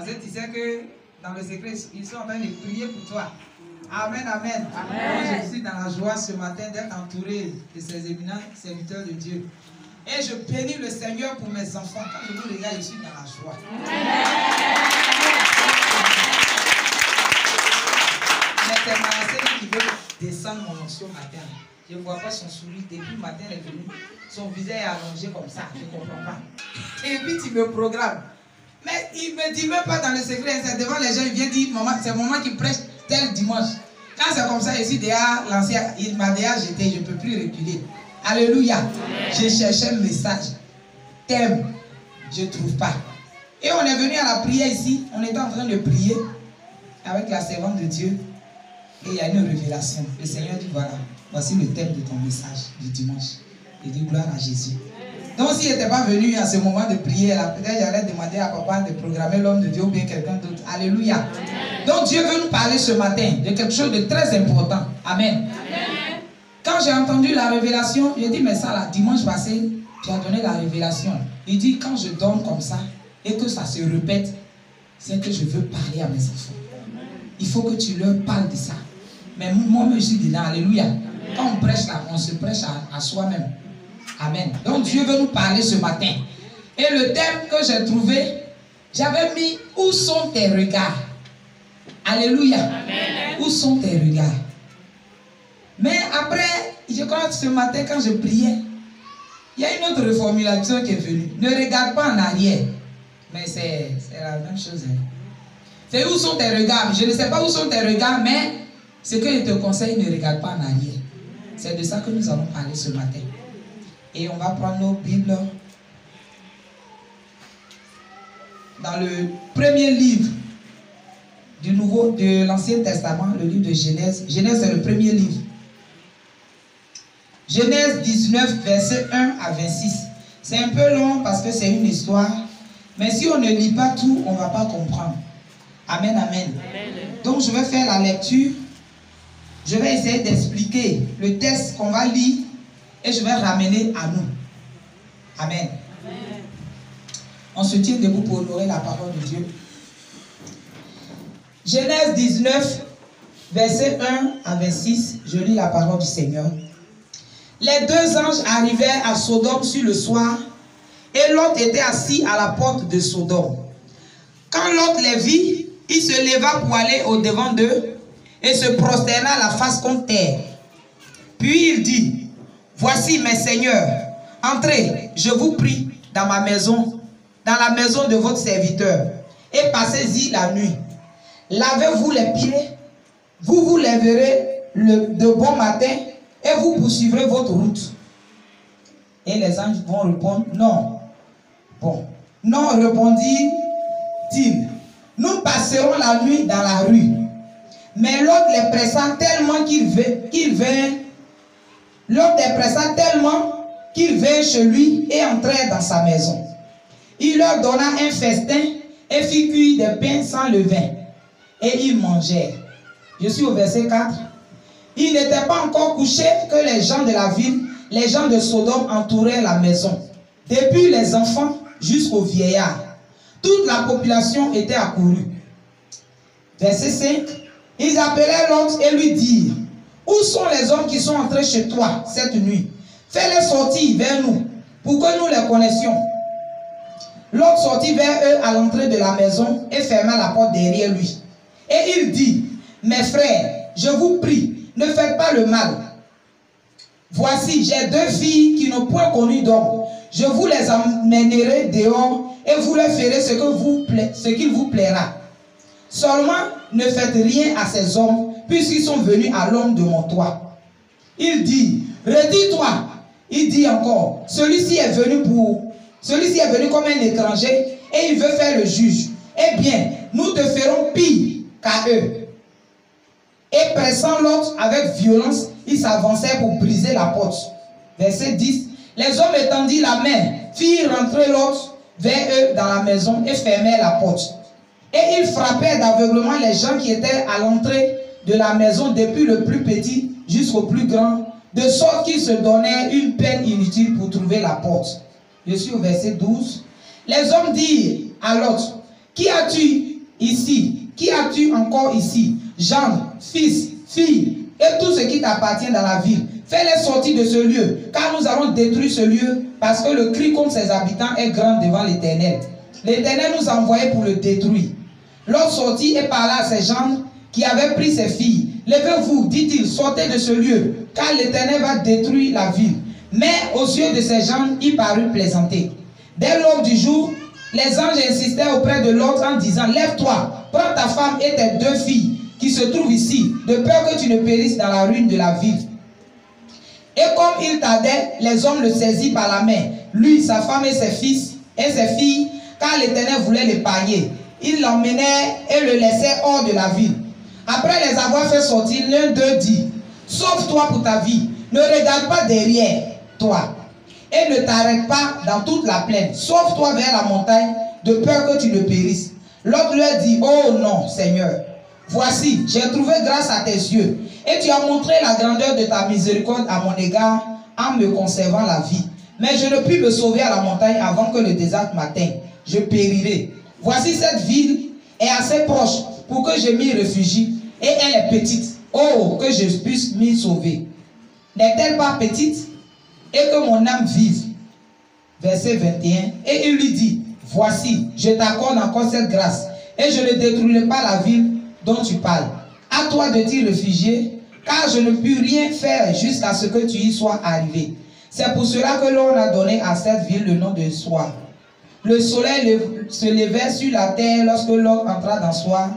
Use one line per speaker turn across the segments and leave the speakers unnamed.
Parce que tu sais que dans le secret, ils sont en train de prier pour toi. Amen, amen. Amen. Je suis dans la joie ce matin d'être entouré de ces éminents serviteurs de Dieu. Et je bénis le Seigneur pour mes enfants. Quand je vous regarde, je suis dans la joie. Mais c'est Marcel qui veut descendre mon onction matin. Je ne vois pas son sourire. Depuis le matin, elle est venue. Son visage est allongé comme ça. Je ne comprends pas. Et puis tu me programmes. Mais il ne me dit même pas dans le secret. C'est devant les gens. Il vient dire, maman, c'est maman qui prêche tel dimanche. Quand c'est comme ça, je suis déjà lancé. Il m'a déjà jeté. Je ne peux plus reculer. Alléluia. Je cherchais un message. Thème. Je ne trouve pas. Et on est venu à la prière ici. On était en train de prier avec la servante de Dieu. Et il y a une révélation. Le Seigneur dit, voilà, voici le thème de ton message du dimanche. Il dit, gloire à Jésus. Donc s'il n'était pas venu à ce moment de prière, peut-être j'allais demander à papa de programmer l'homme de Dieu ou bien quelqu'un d'autre. Alléluia. Amen. Donc Dieu veut nous parler ce matin de quelque chose de très important. Amen. Amen. Quand j'ai entendu la révélation, j'ai dit, mais ça là, dimanche passé, tu as donné la révélation. Il dit, quand je donne comme ça et que ça se répète, c'est que je veux parler à mes enfants. Il faut que tu leur parles de ça. Mais moi, je suis dedans. Alléluia. Amen. Quand on prêche là, on se prêche à soi-même. Amen. Donc Dieu veut nous parler ce matin. Et le thème que j'ai trouvé, j'avais mis où sont tes regards? Alléluia. Amen. Où sont tes regards? Mais après, je crois que ce matin quand je priais, il y a une autre reformulation qui est venue. Ne regarde pas en arrière. Mais c'est la même chose. Hein. C'est où sont tes regards? Je ne sais pas où sont tes regards, mais ce que je te conseille, ne regarde pas en arrière. C'est de ça que nous allons parler ce matin. Et on va prendre nos Bibles dans le premier livre de l'Ancien Testament, le livre de Genèse. Genèse, c'est le premier livre. Genèse 19, verset 1 à 26. C'est un peu long parce que c'est une histoire. Mais si on ne lit pas tout, on ne va pas comprendre. Amen, amen. Donc je vais faire la lecture. Je vais essayer d'expliquer le texte qu'on va lire et je vais ramener à nous. Amen. Amen. On se tient debout pour honorer la parole de Dieu. Genèse 19, verset 1 à 26. Je lis la parole du Seigneur. Les deux anges arrivèrent à Sodome sur le soir et Lot était assis à la porte de Sodome. Quand Lot les vit, il se leva pour aller au-devant d'eux et se prosterna la face contre terre. Puis il dit, voici mes seigneurs, entrez, je vous prie, dans ma maison, dans la maison de votre serviteur, et passez-y la nuit. Lavez-vous les pieds, vous vous lèverez de bon matin, et vous poursuivrez votre route. Et les anges vont répondre, non. Bon, non, répondit-il, nous passerons la nuit dans la rue. Mais l'autre les pressa tellement qu'il vint chez lui et entrèrent dans sa maison. Il leur donna un festin et fit cuire des pains sans levain. Et ils mangèrent. Je suis au verset 4. Il n'était pas encore couché que les gens de la ville, les gens de Sodome entouraient la maison. Depuis les enfants jusqu'aux vieillards. Toute la population était accourue. Verset 5. Ils appelèrent Lot et lui dirent, où sont les hommes qui sont entrés chez toi cette nuit? Fais-les sortir vers nous, pour que nous les connaissions. Lot sortit vers eux à l'entrée de la maison et ferma la porte derrière lui. Et il dit, mes frères, je vous prie, ne faites pas le mal. Voici, j'ai deux filles qui n'ont point connu d'homme. Je vous les emmènerai dehors et vous leur ferez ce qu'il vous plaira. Seulement, ne faites rien à ces hommes, puisqu'ils sont venus à l'ombre de mon toit. Il dit, retire-toi. Il dit encore, celui-ci est venu comme un étranger et il veut faire le juge. Eh bien, nous te ferons pire qu'à eux. Et pressant l'autre avec violence, ils s'avancèrent pour briser la porte. Verset 10. Les hommes étendirent la main, firent rentrer l'autre vers eux dans la maison et fermèrent la porte. Et ils frappèrent d'aveuglement les gens qui étaient à l'entrée de la maison, depuis le plus petit jusqu'au plus grand, de sorte qu'ils se donnèrent une peine inutile pour trouver la porte. Je suis au verset 12. Les hommes dirent à l'autre, qui as-tu ici? Qui as-tu encore ici? Gendre, fils, fille, et tout ce qui t'appartient dans la ville. Fais-les sortir de ce lieu, car nous allons détruire ce lieu, parce que le cri contre ses habitants est grand devant l'Éternel. L'Éternel nous a envoyés pour le détruire. Lot sortit et parla à ses gendres qui avaient pris ses filles. Levez-vous, dit-il, sortez de ce lieu, car l'Éternel va détruire la ville. Mais aux yeux de ses gendres, il parut plaisanter. Dès l'aube du jour, les anges insistaient auprès de Lot en disant, lève-toi, prends ta femme et tes 2 filles qui se trouvent ici, de peur que tu ne périsses dans la ruine de la ville. Et comme il tardait, les hommes le saisirent par la main, lui, sa femme et ses fils et ses filles, car l'Éternel voulait l'épargner. Ils l'emmenèrent et le laissèrent hors de la ville. Après les avoir fait sortir, l'un d'eux dit, sauve-toi pour ta vie, ne regarde pas derrière toi, et ne t'arrête pas dans toute la plaine, sauve-toi vers la montagne, de peur que tu ne périsses. L'autre leur dit, oh non, Seigneur, voici, j'ai trouvé grâce à tes yeux, et tu as montré la grandeur de ta miséricorde à mon égard, en me conservant la vie. Mais je ne puis me sauver à la montagne avant que le désastre m'atteigne. Je périrai. Voici cette ville est assez proche pour que je m'y réfugie, et elle est petite. Oh, que je puisse m'y sauver. N'est-elle pas petite? Et que mon âme vive. Verset 21. Et il lui dit, voici, je t'accorde encore cette grâce, et je ne détruirai pas la ville dont tu parles. À toi de t'y réfugier, car je ne puis rien faire jusqu'à ce que tu y sois arrivé. C'est pour cela que l'on a donné à cette ville le nom de Soar. Le soleil se levait sur la terre lorsque l'homme entra dans Soar.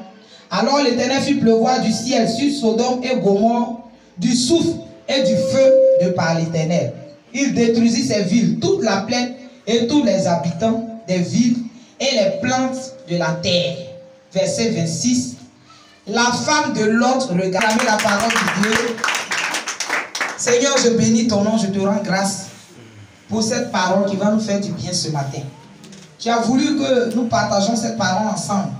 Alors l'Éternel fit pleuvoir du ciel sur Sodome et Gomorrhe du souffle et du feu de par l'Éternel. Il détruisit ces villes, toute la plaine et tous les habitants des villes et les plantes de la terre. Verset 26. La femme de Lot regardait la parole de Dieu. Seigneur, je bénis ton nom, je te rends grâce pour cette parole qui va nous faire du bien ce matin. Tu as voulu que nous partageons cette parole ensemble.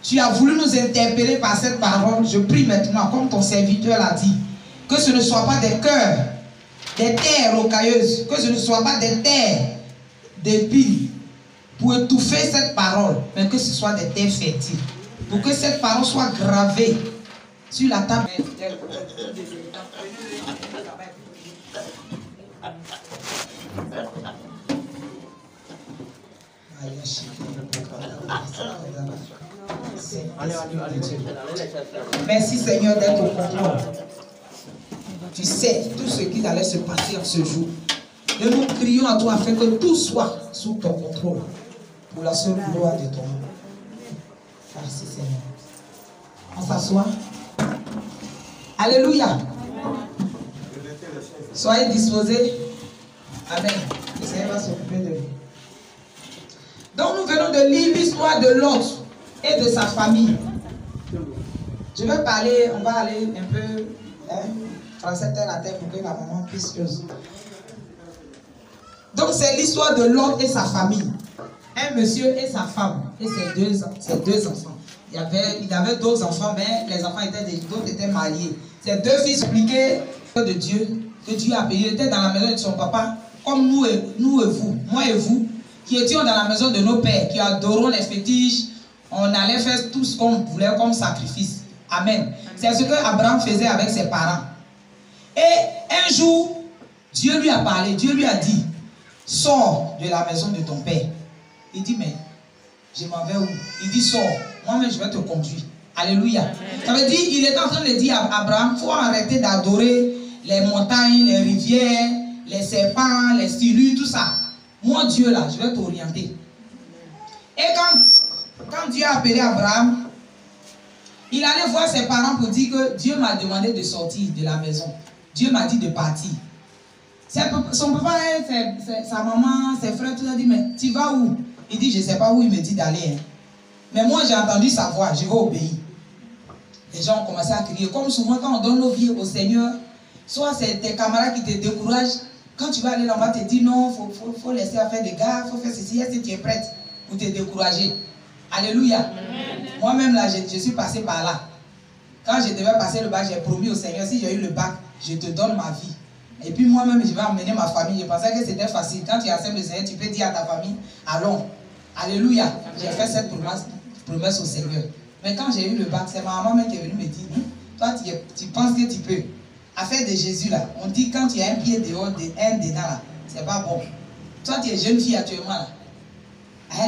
Tu as voulu nous interpeller par cette parole. Je prie maintenant, comme ton serviteur l'a dit, que ce ne soit pas des cœurs, des terres rocailleuses, que ce ne soit pas des terres d'épines pour étouffer cette parole, mais que ce soit des terres fertiles. Pour que cette parole soit gravée sur la table. Merci Seigneur d'être au contrôle. Tu sais tout ce qui allait se passer en ce jour. Et nous crions à toi afin que tout soit sous ton contrôle. Pour la seule gloire de ton nom. Merci Seigneur. On s'assoit. Alléluia. Soyez disposés. Amen. Le Seigneur va s'occuper de vous. Donc nous venons de lire l'histoire de Lot et de sa famille. Je vais parler, on va aller un peu français terre à terre pour que la maman puisse causer. Donc c'est l'histoire de Lot et sa famille. Un monsieur et sa femme et ses deux enfants. Il avait d'autres enfants, mais les enfants d'autres étaient mariés. Ces 2 fils expliquaient de Dieu, que Dieu a payé. Il était dans la maison de son papa, comme nous et vous, moi et vous, qui étions dans la maison de nos pères, qui adorons les fétiches. On allait faire tout ce qu'on voulait comme sacrifice. Amen. C'est ce que Abraham faisait avec ses parents. Et un jour, Dieu lui a parlé, Dieu lui a dit, sors de la maison de ton père. Il dit, mais je m'en vais où? Il dit, sors, moi-même je vais te conduire. Alléluia. Amen. Ça veut dire, il est en train de dire à Abraham, il faut arrêter d'adorer les montagnes, les rivières, les serpents, les stylus, tout ça. Moi, Dieu là, je vais t'orienter. Et quand Dieu a appelé Abraham, il allait voir ses parents pour dire que Dieu m'a demandé de sortir de la maison. Dieu m'a dit de partir. Son papa, sa maman, ses frères, tout ça dit, mais tu vas où? Il dit, je ne sais pas où il me dit d'aller. Hein. Mais moi, j'ai entendu sa voix, je vais obéir. Les gens ont commencé à crier. Comme souvent, quand on donne nos vies au Seigneur, soit c'est tes camarades qui te découragent. Quand tu vas aller là-bas, tu te dis non, il faut laisser faire des gars, il faut faire ceci. Est-ce que tu es prête pour te décourager? Alléluia. Moi-même, là, je suis passé par là. Quand je devais passer le bac, j'ai promis au Seigneur, si j'ai eu le bac, je te donne ma vie. Et puis moi-même, je vais emmener ma famille. Je pensais que c'était facile. Quand tu acceptes le Seigneur, tu peux dire à ta famille, allons. Alléluia. J'ai fait cette promesse promesse au Seigneur. Mais quand j'ai eu le bac, c'est ma maman même qui est venue me dire, toi tu penses que tu peux. Affaire de Jésus là, on dit quand tu as un pied dehors, un dedans là, c'est pas bon. Toi tu es jeune fille actuellement là.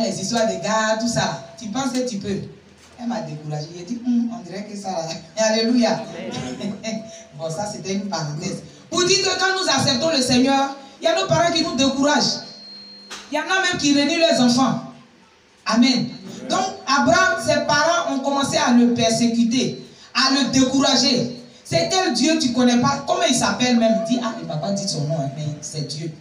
Les histoires de gars, tout ça, tu penses que tu peux. Elle m'a découragée. J'ai dit, on dirait que ça là. Alléluia. Bon, ça c'était une parenthèse. Pour dire que quand nous acceptons le Seigneur, il y a nos parents qui nous découragent. Il y en a même qui renient leurs enfants. Amen. Donc, Abraham, ses parents ont commencé à le persécuter, à le décourager. C'est quel Dieu tu ne connais pas? Comment il s'appelle même? Il dit, ah, il ne m'a pas dit son nom, mais c'est Dieu.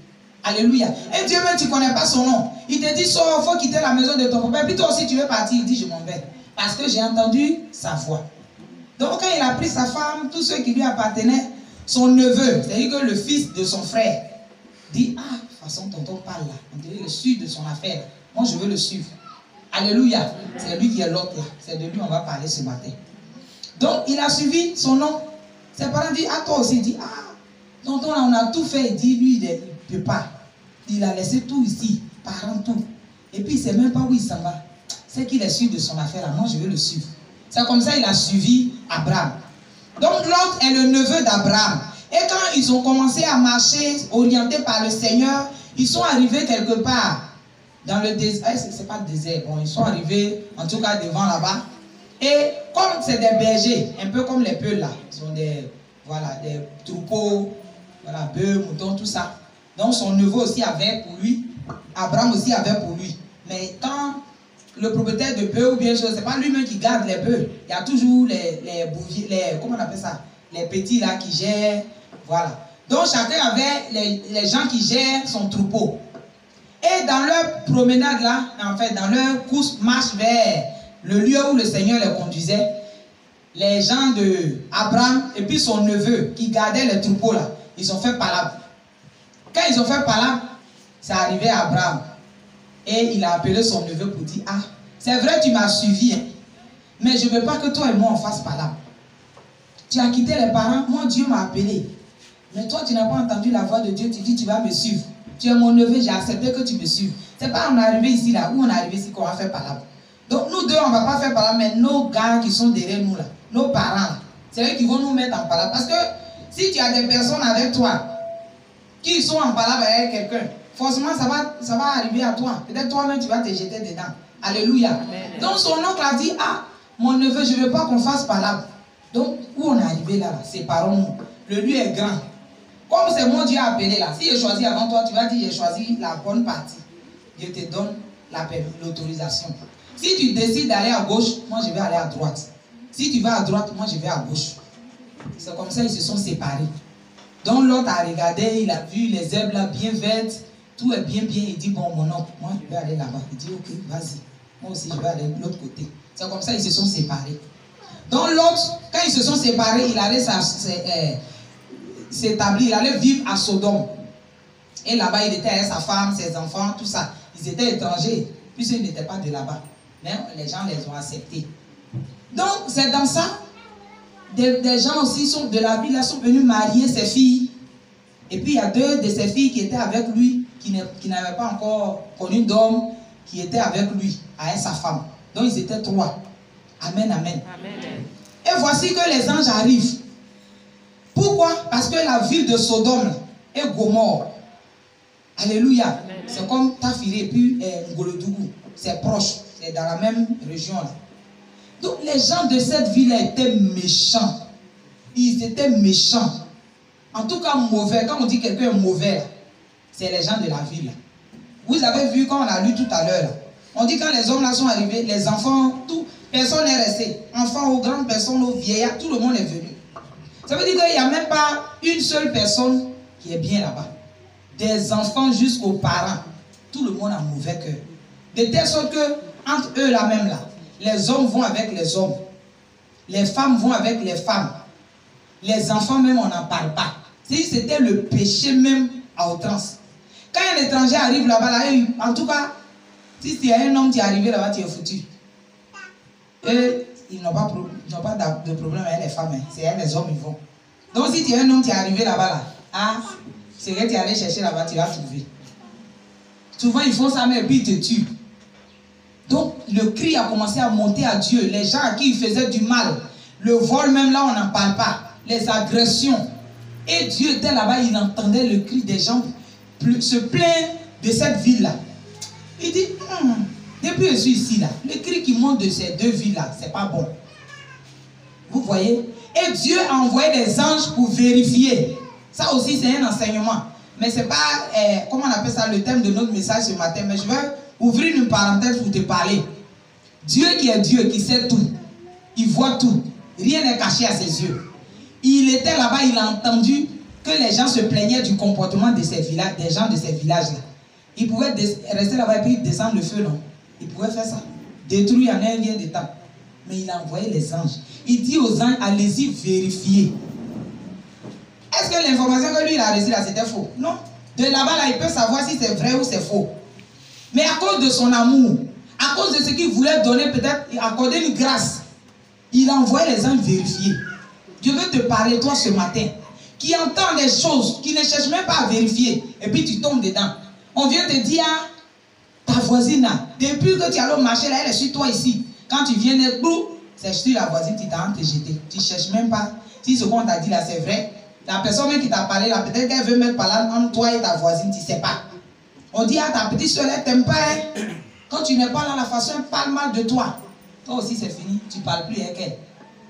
Alléluia. Et Dieu même, tu ne connais pas son nom. Il te dit, sors, il faut quitter la maison de ton papa. Et puis toi aussi, tu veux partir. Il dit, je m'en vais. Parce que j'ai entendu sa voix. Donc, quand il a pris sa femme, tous ceux qui lui appartenaient, son neveu, c'est-à-dire que le fils de son frère, dit, ah, de toute façon, tonton parle là. On dirait le suivre de son affaire. Moi, je veux le suivre. Alléluia. C'est lui qui est l'autre là. C'est de lui on va parler ce matin. Donc, il a suivi son nom. Ses parents disent, ah, toi aussi, il dit, ah, tonton là, on a tout fait. Il dit, lui, il ne peut pas. Il a laissé tout ici, parents, tout. Et puis, il ne sait même pas où il s'en va. C'est qu'il est suivi de son affaire là. Moi, je veux le suivre. C'est comme ça qu'il a suivi Abraham. Donc, Lot est le neveu d'Abraham. Et quand ils ont commencé à marcher, orientés par le Seigneur, ils sont arrivés quelque part dans le désert. C'est pas le désert. Bon, ils sont arrivés, en tout cas, devant là-bas. Et comme c'est des bergers, un peu comme les Peuls là, ils ont des, voilà, des troupeaux, voilà, bœufs, moutons, tout ça. Donc, son neveu aussi avait pour lui, Abraham aussi avait pour lui. Mais quand le propriétaire de bœufs ou bien chose, c'est pas lui-même qui garde les bœufs. Il y a toujours les bouviers, comment on appelle ça? Les petits là qui gèrent, voilà. Donc chacun avait les gens qui gèrent son troupeau. Et dans leur promenade là, en fait, dans leur course marche vers le lieu où le Seigneur les conduisait, les gens de Abraham et puis son neveu qui gardaient les troupeaux là, ils ont fait palabre. Quand ils ont fait palabre, c'est arrivé à Abraham. Et il a appelé son neveu pour dire, ah, c'est vrai tu m'as suivi, hein, mais je ne veux pas que toi et moi on fasse palabre. Tu as quitté les parents, moi Dieu m'a appelé. Mais toi tu n'as pas entendu la voix de Dieu, tu dis tu vas me suivre. Tu es mon neveu, j'ai accepté que tu me suives. C'est pas on est arrivé ici là, où on est arrivé ici qu'on va faire palabre. Donc nous deux on ne va pas faire palabre, mais nos gars qui sont derrière nous là, nos parents, c'est eux qui vont nous mettre en palabre. Parce que si tu as des personnes avec toi qui sont en palabre avec quelqu'un, forcément ça va arriver à toi. Peut-être toi-même tu vas te jeter dedans. Alléluia. Amen. Donc son oncle a dit, ah, mon neveu, je ne veux pas qu'on fasse palabre. Donc, où on est arrivé là, séparons-nous. Le lieu est grand. Comme c'est mon Dieu appelé là, si j'ai choisi avant toi, tu vas dire j'ai choisi la bonne partie. Je te donne l'autorisation. Si tu décides d'aller à gauche, moi je vais aller à droite. Si tu vas à droite, moi je vais à gauche. C'est comme ça ils se sont séparés. Donc l'autre a regardé, il a vu les herbes là bien vertes, tout est bien, il dit bon mon oncle, moi je vais aller là-bas. Il dit ok, vas-y. Moi aussi je vais aller de l'autre côté. C'est comme ça ils se sont séparés. Donc l'autre, quand ils se sont séparés, il allait s'établir, il allait vivre à Sodome. Et là-bas, il était avec sa femme, ses enfants, tout ça. Ils étaient étrangers, puisqu'ils n'étaient pas de là-bas. Mais les gens les ont acceptés. Donc, c'est dans ça, des gens aussi sont de la ville, là, sont venus marier ses filles. Et puis, il y a deux de ses filles qui étaient avec lui, qui n'avaient pas encore connu d'homme, qui étaient avec lui, avec sa femme. Donc, ils étaient trois. Amen, amen. Amen. Et voici que les anges arrivent. Pourquoi? Parce que la ville de Sodome est Gomorre. Alléluia. C'est comme Tafiri et puis Ngolodougou. C'est proche. C'est dans la même région. Là. Donc les gens de cette ville étaient méchants. Ils étaient méchants. En tout cas mauvais. Quand on dit quelqu'un est mauvais, c'est les gens de la ville. Vous avez vu quand on a lu tout à l'heure. On dit quand les hommes là sont arrivés, les enfants, tout. Personne n'est resté. Enfants aux grandes personnes, aux vieillards, tout le monde est venu. Ça veut dire qu'il n'y a même pas une seule personne qui est bien là-bas. Des enfants jusqu'aux parents. Tout le monde a mauvais cœur. De telle sorte que, entre eux là même là, les hommes vont avec les hommes. Les femmes vont avec les femmes. Les enfants même, on n'en parle pas. C'était le péché même à outrance. Quand un étranger arrive là-bas, là, en tout cas, si tu es un homme qui est arrivé là-bas, tu es foutu. Et ils n'ont pas de problème avec les femmes, hein. C'est avec les hommes ils vont. Donc si tu es un homme qui est arrivé là-bas, là, ah, c'est que tu es allé chercher là-bas, tu vas trouver. Souvent ils font ça, mais puis ils te tuent. Donc le cri a commencé à monter à Dieu. Les gens à qui il faisait du mal, le vol même là on n'en parle pas, les agressions. Et Dieu était là-bas, il entendait le cri des gens se plaindre de cette ville-là. Il dit, depuis que je suis ici là, le cri qui monte de ces deux villes-là, c'est pas bon. Vous voyez? Et Dieu a envoyé des anges pour vérifier. Ça aussi c'est un enseignement. Mais c'est pas, comment on appelle ça, le thème de notre message ce matin. Mais je vais ouvrir une parenthèse pour te parler. Dieu qui est Dieu, qui sait tout. Il voit tout. Rien n'est caché à ses yeux. Il était là-bas, il a entendu que les gens se plaignaient du comportement de ces villages, des gens de ces villages-là. Il pouvait rester là-bas et puis descendre le feu, non? Il pouvait faire ça. Détruire en un lien de temps. Mais il a envoyé les anges. Il dit aux anges, allez-y vérifier. Est-ce que l'information que lui il a reçue là, c'était faux? Non. De là-bas, là, il peut savoir si c'est vrai ou c'est faux. Mais à cause de son amour, à cause de ce qu'il voulait donner, peut-être accorder une grâce, il a envoyé les anges vérifier. Je veux te parler, toi, ce matin, qui entend des choses, qui ne cherche même pas à vérifier, et puis tu tombes dedans. On vient te dire, ta voisine, là, depuis que tu allais au marché, là, elle est sur toi ici. Quand tu viens d'être blou, c'est sur la voisine qui t'a en te jeter. Tu ne cherches même pas. Si ce qu'on t'a dit là, c'est vrai, la personne même qui t'a parlé là, peut-être qu'elle veut mettre par là entre toi et ta voisine, tu ne sais pas. On dit, ah, ta petite soeur, elle t'aime pas, hein? Quand tu n'es pas là, la façon, elle parle mal de toi. Toi aussi, c'est fini. Tu ne parles plus avec elle.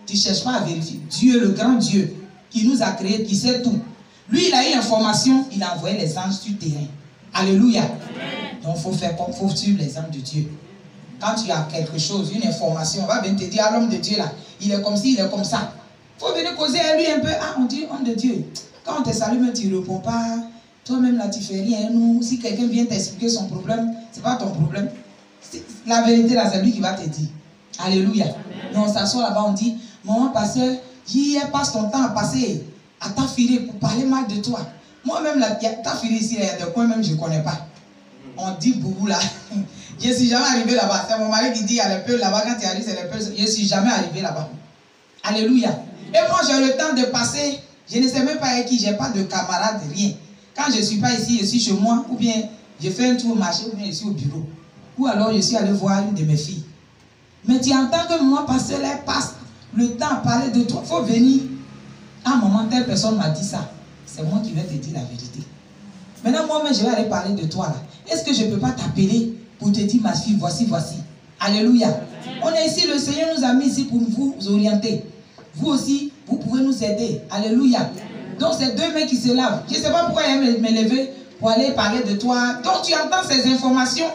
Tu ne cherches pas à vérifier. Dieu, le grand Dieu, qui nous a créés, qui sait tout. Lui, il a eu l'information, il a envoyé les anges sur le terrain. Alléluia. Amen. Donc, il faut suivre les anges de Dieu. Quand tu as quelque chose, une information, on va venir te dire à l'homme de Dieu là, il est comme ci, il est comme ça. Il faut venir causer à lui un peu. Ah, on dit, homme de Dieu, quand on te salue, même tu ne réponds pas. Toi-même là, tu fais rien. Nous, si quelqu'un vient t'expliquer son problème, ce n'est pas ton problème. La vérité là, c'est lui qui va te dire. Alléluia. Mais on s'assoit là-bas, on dit, maman, pasteur, elle passe ton temps à passer à t'affiler pour parler mal de toi. Moi-même, t'affiler ici, il y a des coins même, je ne connais pas. On dit boubou là. Je ne suis jamais arrivé là-bas. C'est mon mari qui dit, il y a les peuls là-bas, quand tu arrives, c'est les peuls. Je ne suis jamais arrivé là-bas. Alléluia. Et moi, j'ai le temps de passer. Je ne sais même pas avec qui, je n'ai pas de camarades, rien. Quand je ne suis pas ici, je suis chez moi, ou bien je fais un tour au marché, ou bien je suis au bureau. Ou alors je suis allé voir une de mes filles. Mais tu entends que moi, pasteur, elle passe le temps à parler de toi. Il faut venir. Ah, maman, telle personne m'a dit ça. C'est moi qui vais te dire la vérité. Maintenant, moi-même, je vais aller parler de toi là. Est-ce que je ne peux pas t'appeler pour te dire, ma fille, voici, voici. Alléluia. On est ici, le Seigneur nous a mis ici pour vous orienter. Vous aussi, vous pouvez nous aider. Alléluia. Donc, c'est deux mains qui se lavent. Je ne sais pas pourquoi elle me lever pour aller parler de toi. Donc, tu entends ces informations,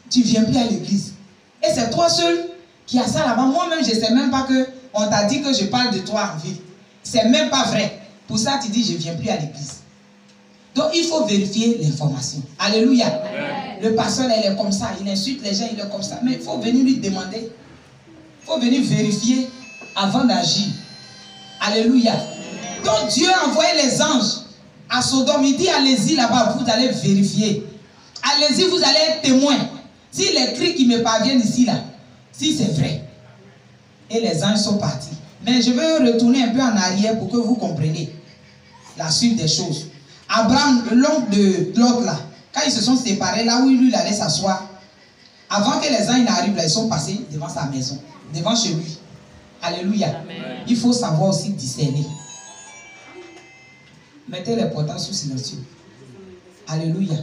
tu ne viens plus à l'église. Et c'est toi seul qui as ça là-bas. Moi-même, je ne sais même pas qu'on t'a dit que je parle de toi en vie. C'est même pas vrai. Pour ça, tu dis, je ne viens plus à l'église. Donc, il faut vérifier l'information. Alléluia. Amen. Le pasteur, il est comme ça. Il insulte les gens, il est comme ça. Mais il faut venir lui demander. Il faut venir vérifier avant d'agir. Alléluia. Donc, Dieu a envoyé les anges à Sodome. Il dit, allez-y là-bas, vous allez vérifier. Allez-y, vous allez être témoin. Si les cris qui me parviennent ici, là, si c'est vrai. Et les anges sont partis. Mais je vais retourner un peu en arrière pour que vous compreniez la suite des choses. Abraham, l'oncle de l'autre là, quand ils se sont séparés, là où lui il allait s'asseoir, avant que les anges n'arrivent là, ils sont passés devant sa maison, devant chez lui. Alléluia. Amen. Il faut savoir aussi discerner. Mettez les portables sous silencieux. Alléluia.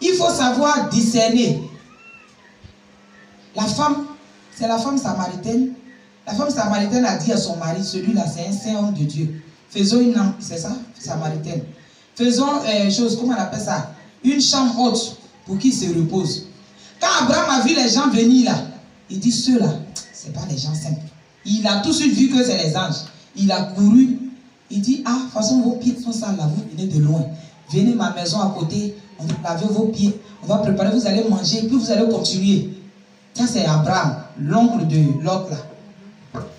Il faut savoir discerner. La femme, c'est la femme samaritaine. La femme samaritaine a dit à son mari, celui-là c'est un saint homme de Dieu. Faisons une, c'est ça, samaritaine. Faisons chose, comment on appelle ça? Une chambre haute pour qu'il se repose. Quand Abraham a vu les gens venir là, il dit ceux-là, ce n'est pas les gens simples. Il a tout de suite vu que c'est les anges. Il a couru. Il dit, ah, de toute façon, vos pieds sont sales là, vous venez de loin. Venez à ma maison à côté, on va laver vos pieds, on va préparer, vous allez manger, puis vous allez continuer. Ça, c'est Abraham, l'oncle de l'autre là.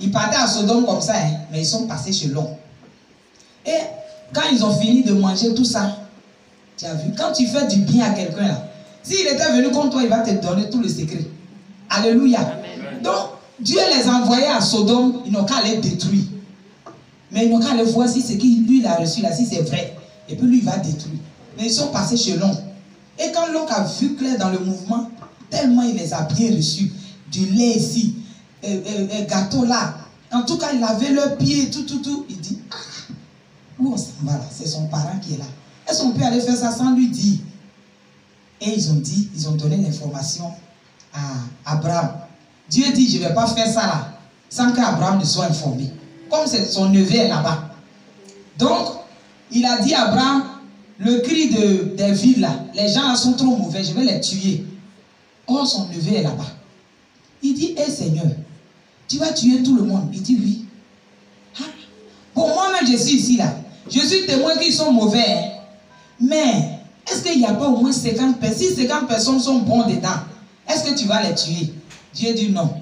Ils partaient à Sodome comme ça, hein, mais ils sont passés chez l'oncle. Et quand ils ont fini de manger tout ça, tu as vu, quand tu fais du bien à quelqu'un là, s'il était venu contre toi, il va te donner tout le secret. Alléluia. Amen. Donc, Dieu les a envoyés à Sodome, ils n'ont qu'à les détruire. Mais ils n'ont qu'à aller voir si ce qu'il lui a reçu là, si c'est vrai. Et puis lui, il va détruire. Mais ils sont passés chez l'oncle. Et quand l'oncle a vu clair dans le mouvement, Tellement il les a bien reçus. Du lait ici, gâteau là. En tout cas, il avait leurs pieds, tout. Il dit, ah, où on s'en va là? C'est son parent qui est là. Est-ce qu'on peut aller faire ça sans lui dire? Et ils ont donné l'information à Abraham. Dieu dit, je ne vais pas faire ça là, sans qu'Abraham ne soit informé. Comme son neveu est là-bas. Donc, il a dit à Abraham, le cri des villes là, les gens là sont trop mauvais, je vais les tuer. Or, son neveu est là-bas. Il dit, hé Seigneur, tu vas tuer tout le monde? Il dit, oui. Ah. Bon, moi-même, je suis ici là. Je suis témoin qu'ils sont mauvais. Hein. Mais, est-ce qu'il n'y a pas au moins 50 personnes? Si 50 personnes sont bons dedans, est-ce que tu vas les tuer? Dieu dit non.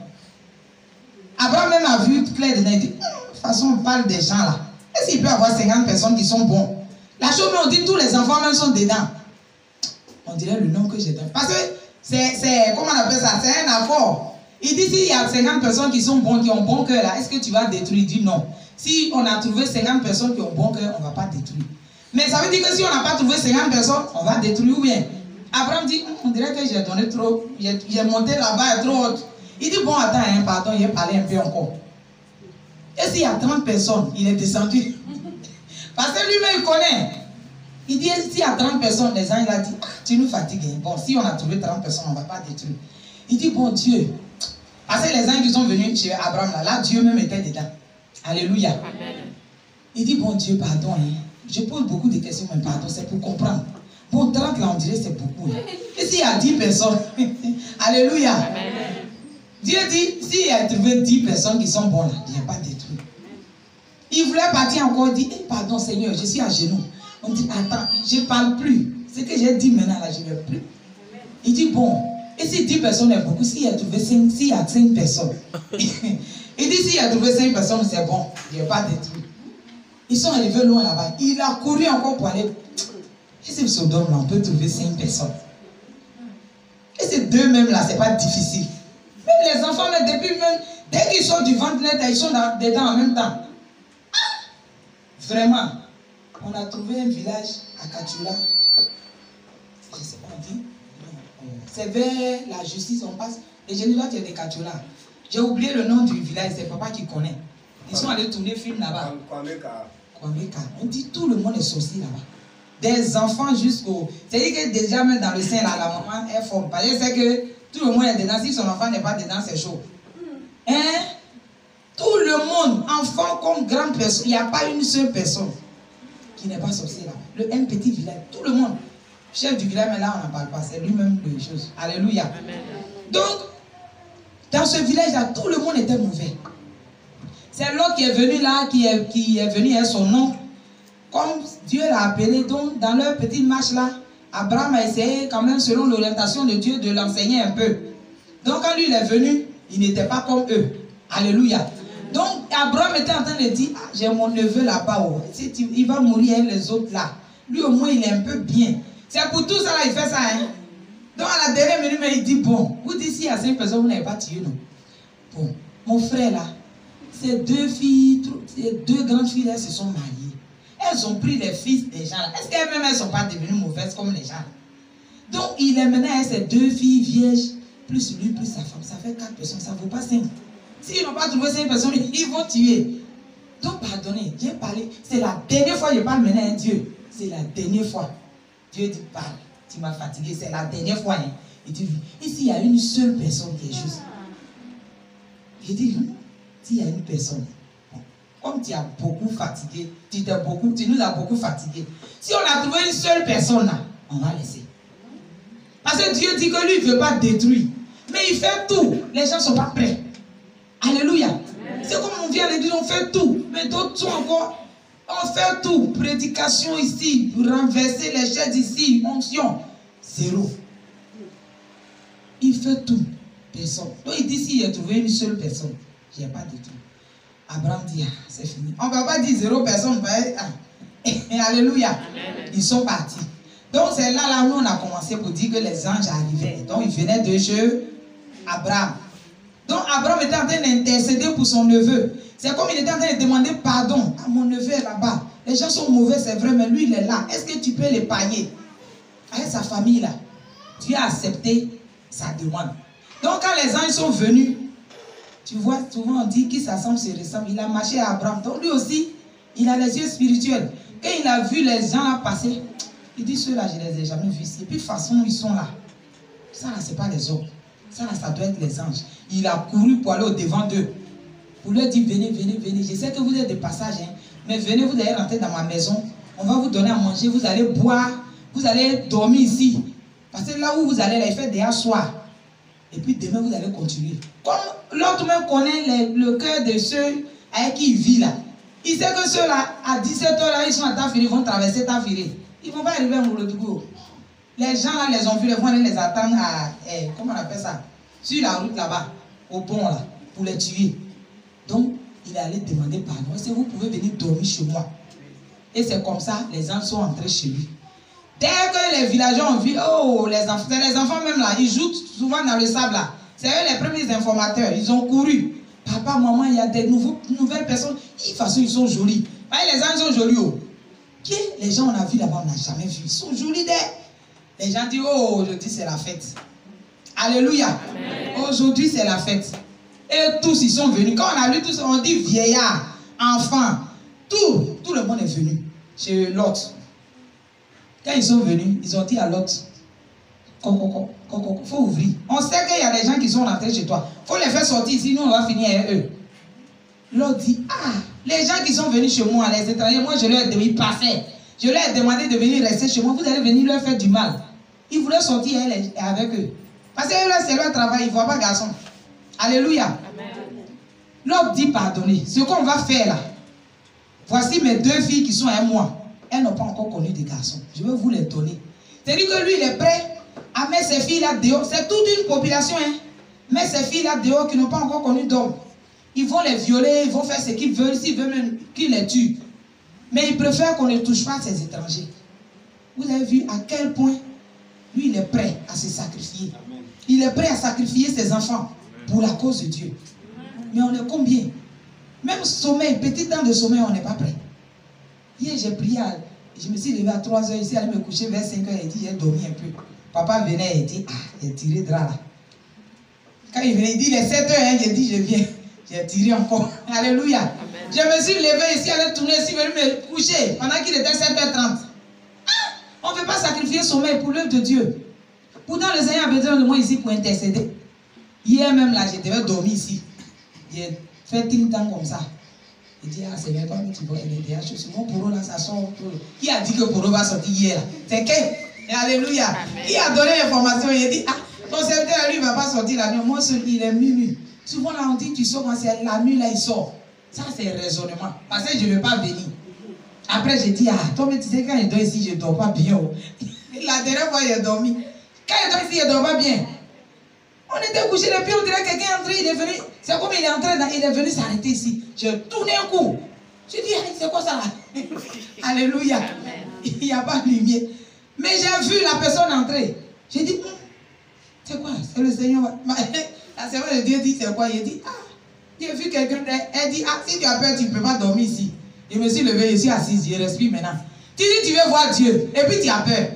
Abraham même a vu clair dedans. Il dit, de toute façon, on parle des gens là. Est-ce qu'il peut y avoir 50 personnes qui sont bons? La chose, on dit tous les enfants même sont dedans. On dirait le nom que j'ai donné. Parce que c'est, comment on appelle ça? C'est un accord. Il dit, s'il y a 50 personnes qui sont bons, qui ont bon cœur là, est-ce que tu vas détruire? Il dit non. Si on a trouvé 50 personnes qui ont bon cœur, on ne va pas détruire. Mais ça veut dire que si on n'a pas trouvé 50 personnes, on va détruire ou bien? Abraham dit, on dirait que j'ai donné trop, j'ai monté là-bas trop haute. Il dit, bon, attends, hein, pardon, il a parlé un peu encore. Et s'il y a 30 personnes, il est descendu. Parce que lui-même, il connaît. Il dit, s'il y a 30 personnes, les gens, il a dit, ah, tu nous fatigues. Bon, si on a trouvé 30 personnes, on ne va pas détruire. Il dit, bon Dieu. Parce que les gens qui sont venus chez Abraham, là, Dieu même était dedans. Alléluia. Amen. Il dit, bon Dieu, pardon. Hein. Je pose beaucoup de questions, mais pardon, c'est pour comprendre. Bon, 30 là, on dirait c'est beaucoup. Hein. Et s'il y a 10 personnes, alléluia. Amen. Dieu dit, s'il y a trouvé 10 personnes qui sont bonnes là, il n'y a pas détruit. Il voulait partir encore, il dit, pardon Seigneur, je suis à genoux. On dit, attends, je ne parle plus. Ce que j'ai dit maintenant là, je ne vais plus. Il dit, bon, et si 10 personnes est beaucoup, s'il y a trouvé 5, s'il y a 5 personnes, il dit, s'il y a trouvé 5 personnes, c'est bon, il n'y a pas détruit. Ils sont arrivés loin là-bas. Il a couru encore pour aller. Et c'est le Sodome là, on peut trouver 5 personnes. Et ces deux même là, c'est pas difficile. Même les enfants, là, depuis même, dès qu'ils sortent du ventre, là, ils sont dedans en même temps. Vraiment, on a trouvé un village à Kachula. Je ne sais pas, on dit. C'est vers la justice, on passe. Et je dis, là, tu es de Kachula. J'ai oublié le nom du village, c'est papa qui connaît. Ils sont allés tourner film là-bas. On dit tout le monde est sorcier là-bas. Des enfants jusqu'au... C'est-à-dire que déjà même dans le sein là, la maman est forme. Parce que c'est que tout le monde est dedans. Si son enfant n'est pas dedans, c'est chaud. Hein? Tout le monde, enfant comme grande personne, il n'y a pas une seule personne qui n'est pas sorcier là. Un petit village, tout le monde. Chef du village, mais là on n'en parle pas. C'est lui-même les choses. Alléluia. Amen. Donc, dans ce village-là, tout le monde était mauvais. C'est l'autre qui est venu là, qui est venu à son nom. Comme Dieu l'a appelé, donc dans leur petite marche là, Abraham a essayé quand même, selon l'orientation de Dieu, de l'enseigner un peu. Donc quand lui il est venu, il n'était pas comme eux. Alléluia. Donc Abraham était en train de dire, ah, j'ai mon neveu là-bas, oh. Il va mourir avec les autres là. Lui au moins il est un peu bien. C'est pour tout ça là, il fait ça. Hein? Donc à la dernière minute, il dit, bon, vous dites s'il y a 5 personnes, vous n'avez pas tué, non? Bon, mon frère là, ces deux filles, ces deux grandes filles, elles se sont mariées. Elles ont pris les fils des gens là. Est-ce qu'elles-mêmes, elles ne sont pas devenues mauvaises comme les gens? Donc, il est mené à ces deux filles vierges, plus lui, plus sa femme. Ça fait 4 personnes, ça ne vaut pas 5. S'ils n'ont pas trouvé 5 personnes, ils vont tuer. Donc, pardonnez, j'ai parlé. C'est la dernière fois que je parle maintenant à Dieu. C'est la dernière fois. Dieu dit, parle. Tu m'as fatigué. C'est la dernière fois. Hein. Il dit, ici, il y a une seule personne qui est juste. Il dit, s'il y a une personne, bon, comme tu as beaucoup fatigué, tu nous as beaucoup fatigué. Si on a trouvé une seule personne là, on va laisser. Parce que Dieu dit que lui, il ne veut pas détruire. Mais il fait tout. Les gens ne sont pas prêts. Alléluia. C'est comme on vient de dire, on fait tout. Mais d'autres sont encore, on fait tout. Prédication ici, renverser les chaises ici, onction. 0. Il fait tout. Personne. Donc il dit, s'il a trouvé une seule personne, il n'y a pas de tout. Abraham dit, ah, c'est fini. On ne va pas dire 0 personne. Alléluia. Amen. Ils sont partis. Donc c'est là où on a commencé pour dire que les anges arrivaient. Donc ils venaient de chez Abraham. Donc Abraham était en train d'intercéder pour son neveu. C'est comme il était en train de demander pardon. Ah, mon neveu est là-bas. Les gens sont mauvais, c'est vrai, mais lui il est là. Est-ce que tu peux l'épargner? Avec sa famille là. Dieu a accepté ça demande. Donc quand les anges sont venus, tu vois, souvent on dit qu'il s'assemble, se ressemble. Il a marché à Abraham. Donc lui aussi, il a les yeux spirituels. Quand il a vu les gens là passer, il dit, ceux-là, je ne les ai jamais vus. Et puis de toute façon, ils sont là. Ça là, ce n'est pas les hommes. Ça là, ça doit être les anges. Il a couru pour aller au-devant d'eux. Pour leur dire, venez, venez, venez. Je sais que vous êtes de passage, hein, mais venez, vous allez rentrer dans ma maison. On va vous donner à manger, vous allez boire, vous allez dormir ici. Parce que là où vous allez, là, il fait déjà soir. Et puis demain, vous allez continuer. Comme l'autre même connaît le cœur de ceux avec qui il vit là. Il sait que ceux-là, à 17h, là, ils sont à Tafiri, ils vont traverser Tafiri. Ils ne vont pas arriver à Moulodougou. Les gens là, les ont vus, ils vont aller les attendre à, comment on appelle ça, sur la route là-bas, au pont là, pour les tuer. Donc, il est allé demander pardon. Est-ce que vous pouvez venir dormir chez moi? Et c'est comme ça, les enfants sont entrés chez lui. Dès que les villageois ont vu, oh, les enfants même là, ils jouent souvent dans le sable là. C'est eux les premiers informateurs, ils ont couru. Papa, maman, il y a des nouvelles personnes. De toute façon, ils sont jolis. Les gens sont jolis. Oh. Qui les gens on a vu là-bas, on n'a jamais vu. Ils sont jolis. Les gens disent, oh, aujourd'hui c'est la fête. Alléluia. Aujourd'hui c'est la fête. Et tous ils sont venus. Quand on a lu tous, on dit vieillard, enfant, tout le monde est venu chez Lot. Quand ils sont venus, ils ont dit à Lot, faut ouvrir. On sait qu'il y a des gens qui sont rentrés chez toi. Il faut les faire sortir ici, nous on va finir avec eux. Lot dit, ah, les gens qui sont venus chez moi, les étrangers, moi je leur ai demandé, parfait. Je leur ai demandé de venir rester chez moi, vous allez venir leur faire du mal. Ils voulaient sortir avec eux. Parce que là c'est leur travail, ils ne voient pas garçon. Alléluia. L'autre dit pardonnez. Ce qu'on va faire là, voici mes 2 filles qui sont à moi. Elles n'ont pas encore connu des garçons. Je vais vous les donner. C'est-à-dire que lui, il est prêt à mettre ces filles-là dehors. C'est toute une population. Hein. Mettre ces filles-là dehors qui n'ont pas encore connu d'homme. Ils vont les violer, ils vont faire ce qu'ils veulent. S'ils veulent même qu'ils les tuent. Mais ils préfèrent qu'on ne touche pas ces étrangers. Vous avez vu à quel point lui, il est prêt à se sacrifier. Amen. Il est prêt à sacrifier ses enfants pour la cause de Dieu. Mais on est combien? Même sommeil, petit temps de sommeil, on n'est pas prêt. Hier, j'ai prié, je me suis levé à 3h ici, allé me coucher vers 5h, et dit, j'ai dormi un peu. Papa venait et dit, ah, j'ai tiré drap là. Quand il venait, il dit, il est 7h, hein, j'ai dit, je viens. J'ai tiré encore. Alléluia. Amen. Je me suis levé ici, allé tourner ici, venu me coucher, pendant qu'il était 7h30. Ah, on ne veut pas sacrifier sommeil pour l'œuvre de Dieu. Pourtant, le Seigneur a besoin de moi ici pour intercéder. Hier même là, je devais dormir ici. J'ai fait ting tang comme ça. Il dit, ah, c'est bien, toi, tu vois, il est déjà chaud. Mon poro là, ça sort. Qui a dit que poro va sortir hier? C'est qui? Alléluia. Amen. Qui a donné l'information? Il a dit, ah, ton serviteur, lui, il ne va pas sortir la nuit. Moi, il est minuit. Souvent, là, on dit, tu sors quand c'est la nuit, là, il sort. Ça, c'est raisonnement. Parce que je ne veux pas venir. Après, j'ai dit, ah, toi, mais tu sais, quand il dort ici, je ne dors pas bien. La dernière fois, il a dormi. Quand il dort ici, il ne dort pas bien. On était couché, et puis on dirait que quelqu'un est entré, il est venu. C'est comme il est entré, il est venu s'arrêter ici. J'ai tourné un coup. J'ai dit, c'est quoi ça là? Alléluia. Amen. Il n'y a pas de lumière. Mais j'ai vu la personne entrer. J'ai dit, c'est quoi? C'est le Seigneur. La servante de Dieu dit, c'est quoi? Il dit, ah, j'ai vu quelqu'un. Elle dit, ah, si tu as peur, tu ne peux pas dormir ici. Je me suis levé, je suis assise, je respire maintenant. Tu dis, tu veux voir Dieu, et puis tu as peur.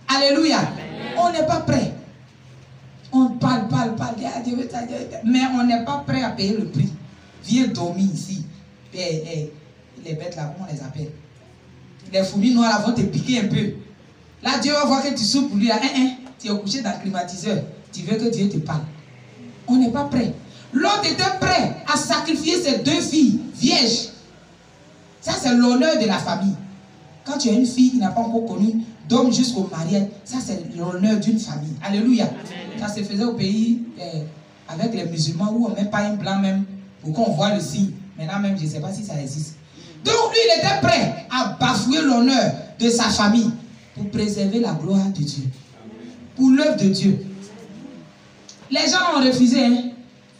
Alléluia. Amen. On n'est pas prêt. On parle, mais on n'est pas prêt à payer le prix. Viens dormir ici. Les bêtes là, comment on les appelle? Les fourmis noires là vont te piquer un peu. Là, Dieu va voir que tu souffres pour lui. Là, tu es couché dans le climatiseur. Tu veux que Dieu te parle. On n'est pas prêt. L'autre était prêt à sacrifier ses 2 filles vierges. Ça, c'est l'honneur de la famille. Quand tu as une fille qui n'a pas encore connu d'homme jusqu'au mariage, ça, c'est l'honneur d'une famille. Alléluia. Amen. Ça se faisait au pays avec les musulmans où on ne met pas un blanc même pour qu'on voit le signe. Maintenant même, je ne sais pas si ça existe. Donc lui, il était prêt à bafouer l'honneur de sa famille pour préserver la gloire de Dieu. Pour l'œuvre de Dieu. Les gens ont refusé, hein,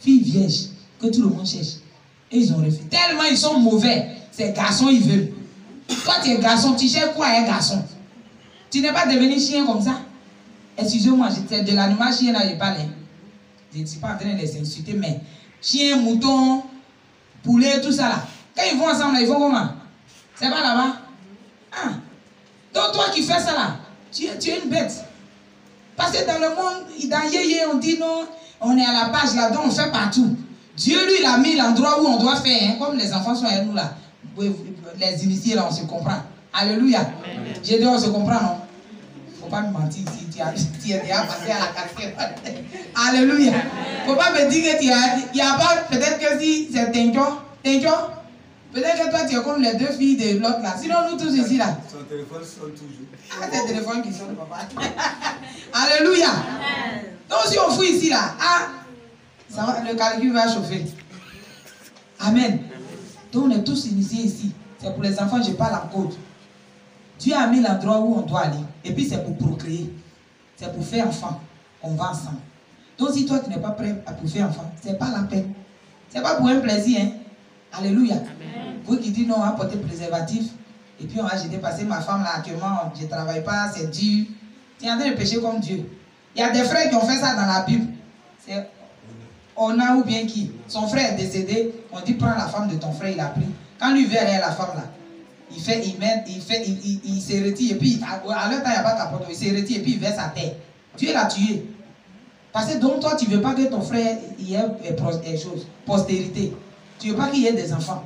fille vierge, que tout le monde cherche. Et ils ont refusé. Tellement ils sont mauvais. Ces garçons, ils veulent. Toi, tu es garçon, tu cherches quoi un garçon? Tu n'es pas devenu chien comme ça? Excusez-moi, c'est de l'animal chien là, je parle. Je ne suis pas en train de les insulter, mais chien, mouton, poulet, tout ça là. Quand ils vont ensemble, là, ils vont comment? C'est pas là-bas? Ah. Donc toi qui fais ça là, tu es une bête. Parce que dans le monde, dans Yéyé, on dit non, on est à la page là-dedans, on fait partout. Dieu, lui, il a mis l'endroit où on doit faire, hein, comme les enfants sont à nous là. Les initiés là, on se comprend. Alléluia. J'ai dit, on se comprend, non? Il ne faut pas me mentir ici, tu es déjà passé à la casquette. Alléluia. Il ne faut pas me dire que il n'y a pas, peut-être que si c'est Tinko, peut-être que toi tu es comme les deux filles de l'autre là. Sinon, nous tous ici là. Son téléphone sonne toujours. Ah, c'est le téléphone qui sonne, papa. Alléluia. Donc, si on fouille ici là, ça va, le calcul va chauffer. Amen. Donc, on est tous initiés ici. C'est pour les enfants, je parle en code. Dieu a mis l'endroit où on doit aller. Et puis, c'est pour procréer. C'est pour faire enfant. On va ensemble. Donc, si toi, tu n'es pas prêt pour faire enfant, ce n'est pas la peine. Ce n'est pas pour un plaisir. Hein? Alléluia. Amen. Vous qui dites non, on va porter préservatif. Et puis, on va jeter passer ma femme là actuellement. Je ne travaille pas, c'est dur. Tu es en train de pécher comme Dieu. Il y a des frères qui ont fait ça dans la Bible. C'est Ona ou bien qui. Son frère est décédé. On dit prends la femme de ton frère, il a pris. Quand lui veut aller à la femme là, il se retire et puis à l'heure temps il n'y a pas capote, il se retire et puis il verse à terre. Dieu l'a tué. Parce que donc toi tu ne veux pas que ton frère y ait postérité. Tu ne veux pas qu'il y ait des enfants.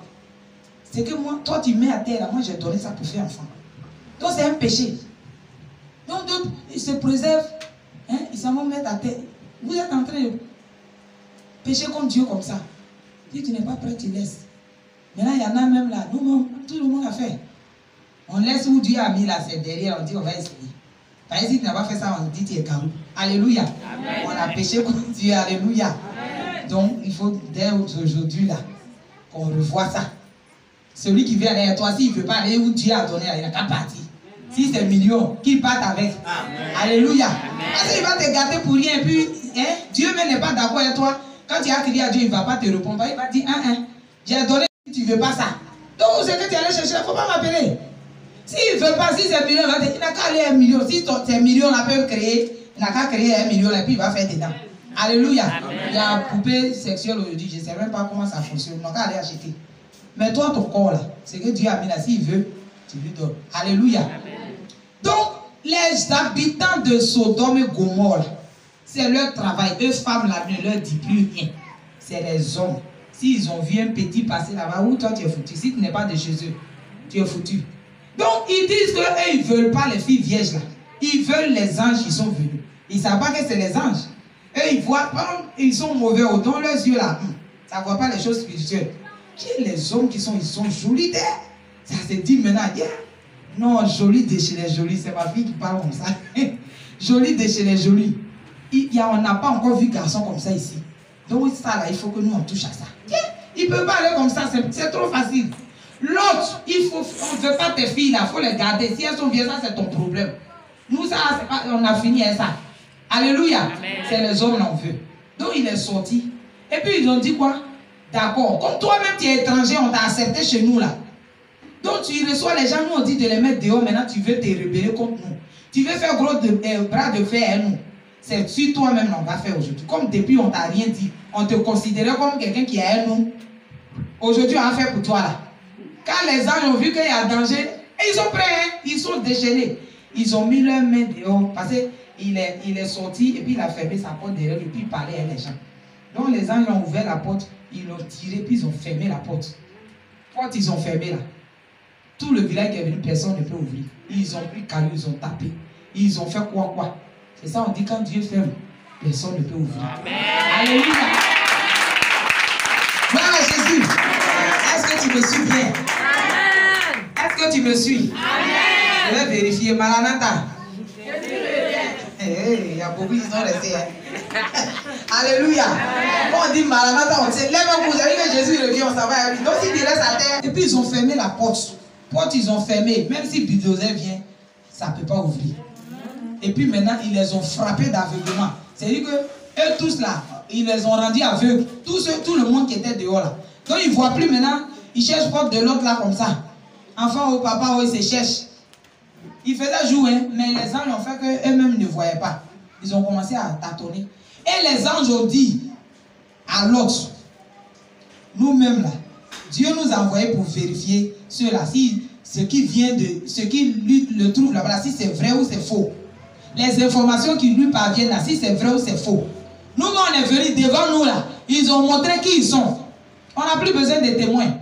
C'est que moi, toi tu mets à terre là, moi j'ai donné ça pour faire enfant. Donc c'est un péché. Donc d'autres ils se préservent, hein, ils s'en vont mettre à terre. Vous êtes en train de pécher comme Dieu comme ça. Si tu n'es pas prêt, tu laisses. Maintenant, il y en a même là, nous, tout le monde a fait. On laisse où Dieu a mis là, c'est derrière, on dit on va essayer. Parce que si tu n'as pas fait ça, on dit tu es carré. Alléluia. Amen. On a péché comme Dieu, alléluia. Amen. Donc, il faut dès aujourd'hui là, qu'on revoie ça. Celui qui vient derrière toi, s'il ne veut pas aller où Dieu a donné, il n'a qu'à partir. Si c'est millions, qu'il parte avec. Amen. Alléluia. Amen. Parce qu'il va te gâter pour rien. Et puis, hein, Dieu même n'est pas d'accord avec toi. Quand tu as crié à Dieu, il ne va pas te répondre. Il va dire, j'ai donné. Tu ne veux pas ça. Donc, c'est que tu allais chercher, il ne faut pas m'appeler. S'il ne veut pas, si c'est million, il n'a qu'à aller à 1 million. Si ces millions-là peuvent créer, il n'a qu'à créer 1 million et puis il va faire dedans. Alléluia. Amen. Il y a une poupée sexuelle aujourd'hui, je ne sais même pas comment ça fonctionne. Il n'a qu'à aller acheter. Mais toi, ton corps là, c'est que Dieu a mis là. S'il veut, tu lui donnes. Alléluia. Amen. Donc, les habitants de Sodome et Gomorrhe, c'est leur travail. Eux, femmes là, ne leur dit plus rien. C'est les hommes. S'ils ont vu un petit passer là-bas, où toi tu es foutu. Si tu n'es pas de chez eux, tu es foutu. Donc ils disent qu'eux, ils ne veulent pas les filles vierges là. Ils veulent les anges qui sont venus. Ils ne savent pas que c'est les anges. Eux, ils voient, ils sont mauvais dans leurs yeux là. Ça ne voit pas les choses spirituelles. Qui les hommes qui sont, ils sont jolis d'air. Ça se dit maintenant, yeah. Non, jolie de chez les jolis, c'est ma fille qui parle comme ça. Jolie de chez les jolis. On n'a pas encore vu garçon comme ça ici. Donc ça là, il faut que nous on touche à ça. Il ne peut pas aller comme ça, c'est trop facile. L'autre, on ne veut pas tes filles là, il faut les garder. Si elles sont vieilles, ça c'est ton problème. Nous, ça, on a fini avec ça. Alléluia. C'est les hommes là, on veut. Donc il est sorti. Et puis ils ont dit quoi? D'accord. Comme toi-même tu es étranger, on t'a accepté chez nous là. Donc tu reçois les gens, nous on dit de les mettre dehors, maintenant tu veux te rebeller contre nous. Tu veux faire gros bras de fer à nous. C'est sur toi-même qu'on va faire aujourd'hui. Comme depuis on t'a rien dit, on te considérait comme quelqu'un qui est à nous. Aujourd'hui on va faire pour toi là. Quand les anges ont vu qu'il y a danger, ils sont prêts, hein? Ils sont déchaînés. Ils ont mis leurs mains dehors parce qu'il est sorti et puis il a fermé sa porte derrière et puis il parlait avec les gens. Donc les anges ont ouvert la porte, ils l'ont tiré puis ils ont fermé la porte. Porte ils ont fermé là. Tout le village qui est venu, personne ne peut ouvrir. Ils ont pris caillou, ils ont tapé. Ils ont fait quoi. C'est ça on dit quand Dieu ferme, personne ne peut ouvrir. Amen. Alléluia. Gloire à Jésus. Est-ce que tu me suis bien? Amen. Est-ce que tu me suis? Amen. Je vais vérifier. Maranatha. Il y a beaucoup qui sont restés. Alléluia. Quand on dit Maranatha, on sait. Lève un coup, vous avez vu que Jésus revient, on s'en va avec lui. Donc s'il reste à terre. Et puis ils ont fermé la porte. Porte, ils ont fermé. Même si bulldozer vient, ça ne peut pas ouvrir. Et puis maintenant, ils les ont frappés d'aveuglement. C'est-à-dire que eux tous là, ils les ont rendus aveugles. Tout le monde qui était dehors là. Donc ils ne voient plus maintenant. Ils cherchent porte de l'autre là comme ça. Enfant ou papa, ils se cherchent. Ils faisaient jouer, mais les anges ont fait qu'eux-mêmes ne voyaient pas. Ils ont commencé à tâtonner. Et les anges ont dit à l'autre, nous-mêmes là, Dieu nous a envoyés pour vérifier cela, si ce qui vient de, ce qui lui le trouve là-bas, si c'est vrai ou c'est faux. les informations qui lui parviennent là, si c'est vrai ou c'est faux. Nous, on est venus devant nous là, ils ont montré qui ils sont. On n'a plus besoin de témoins.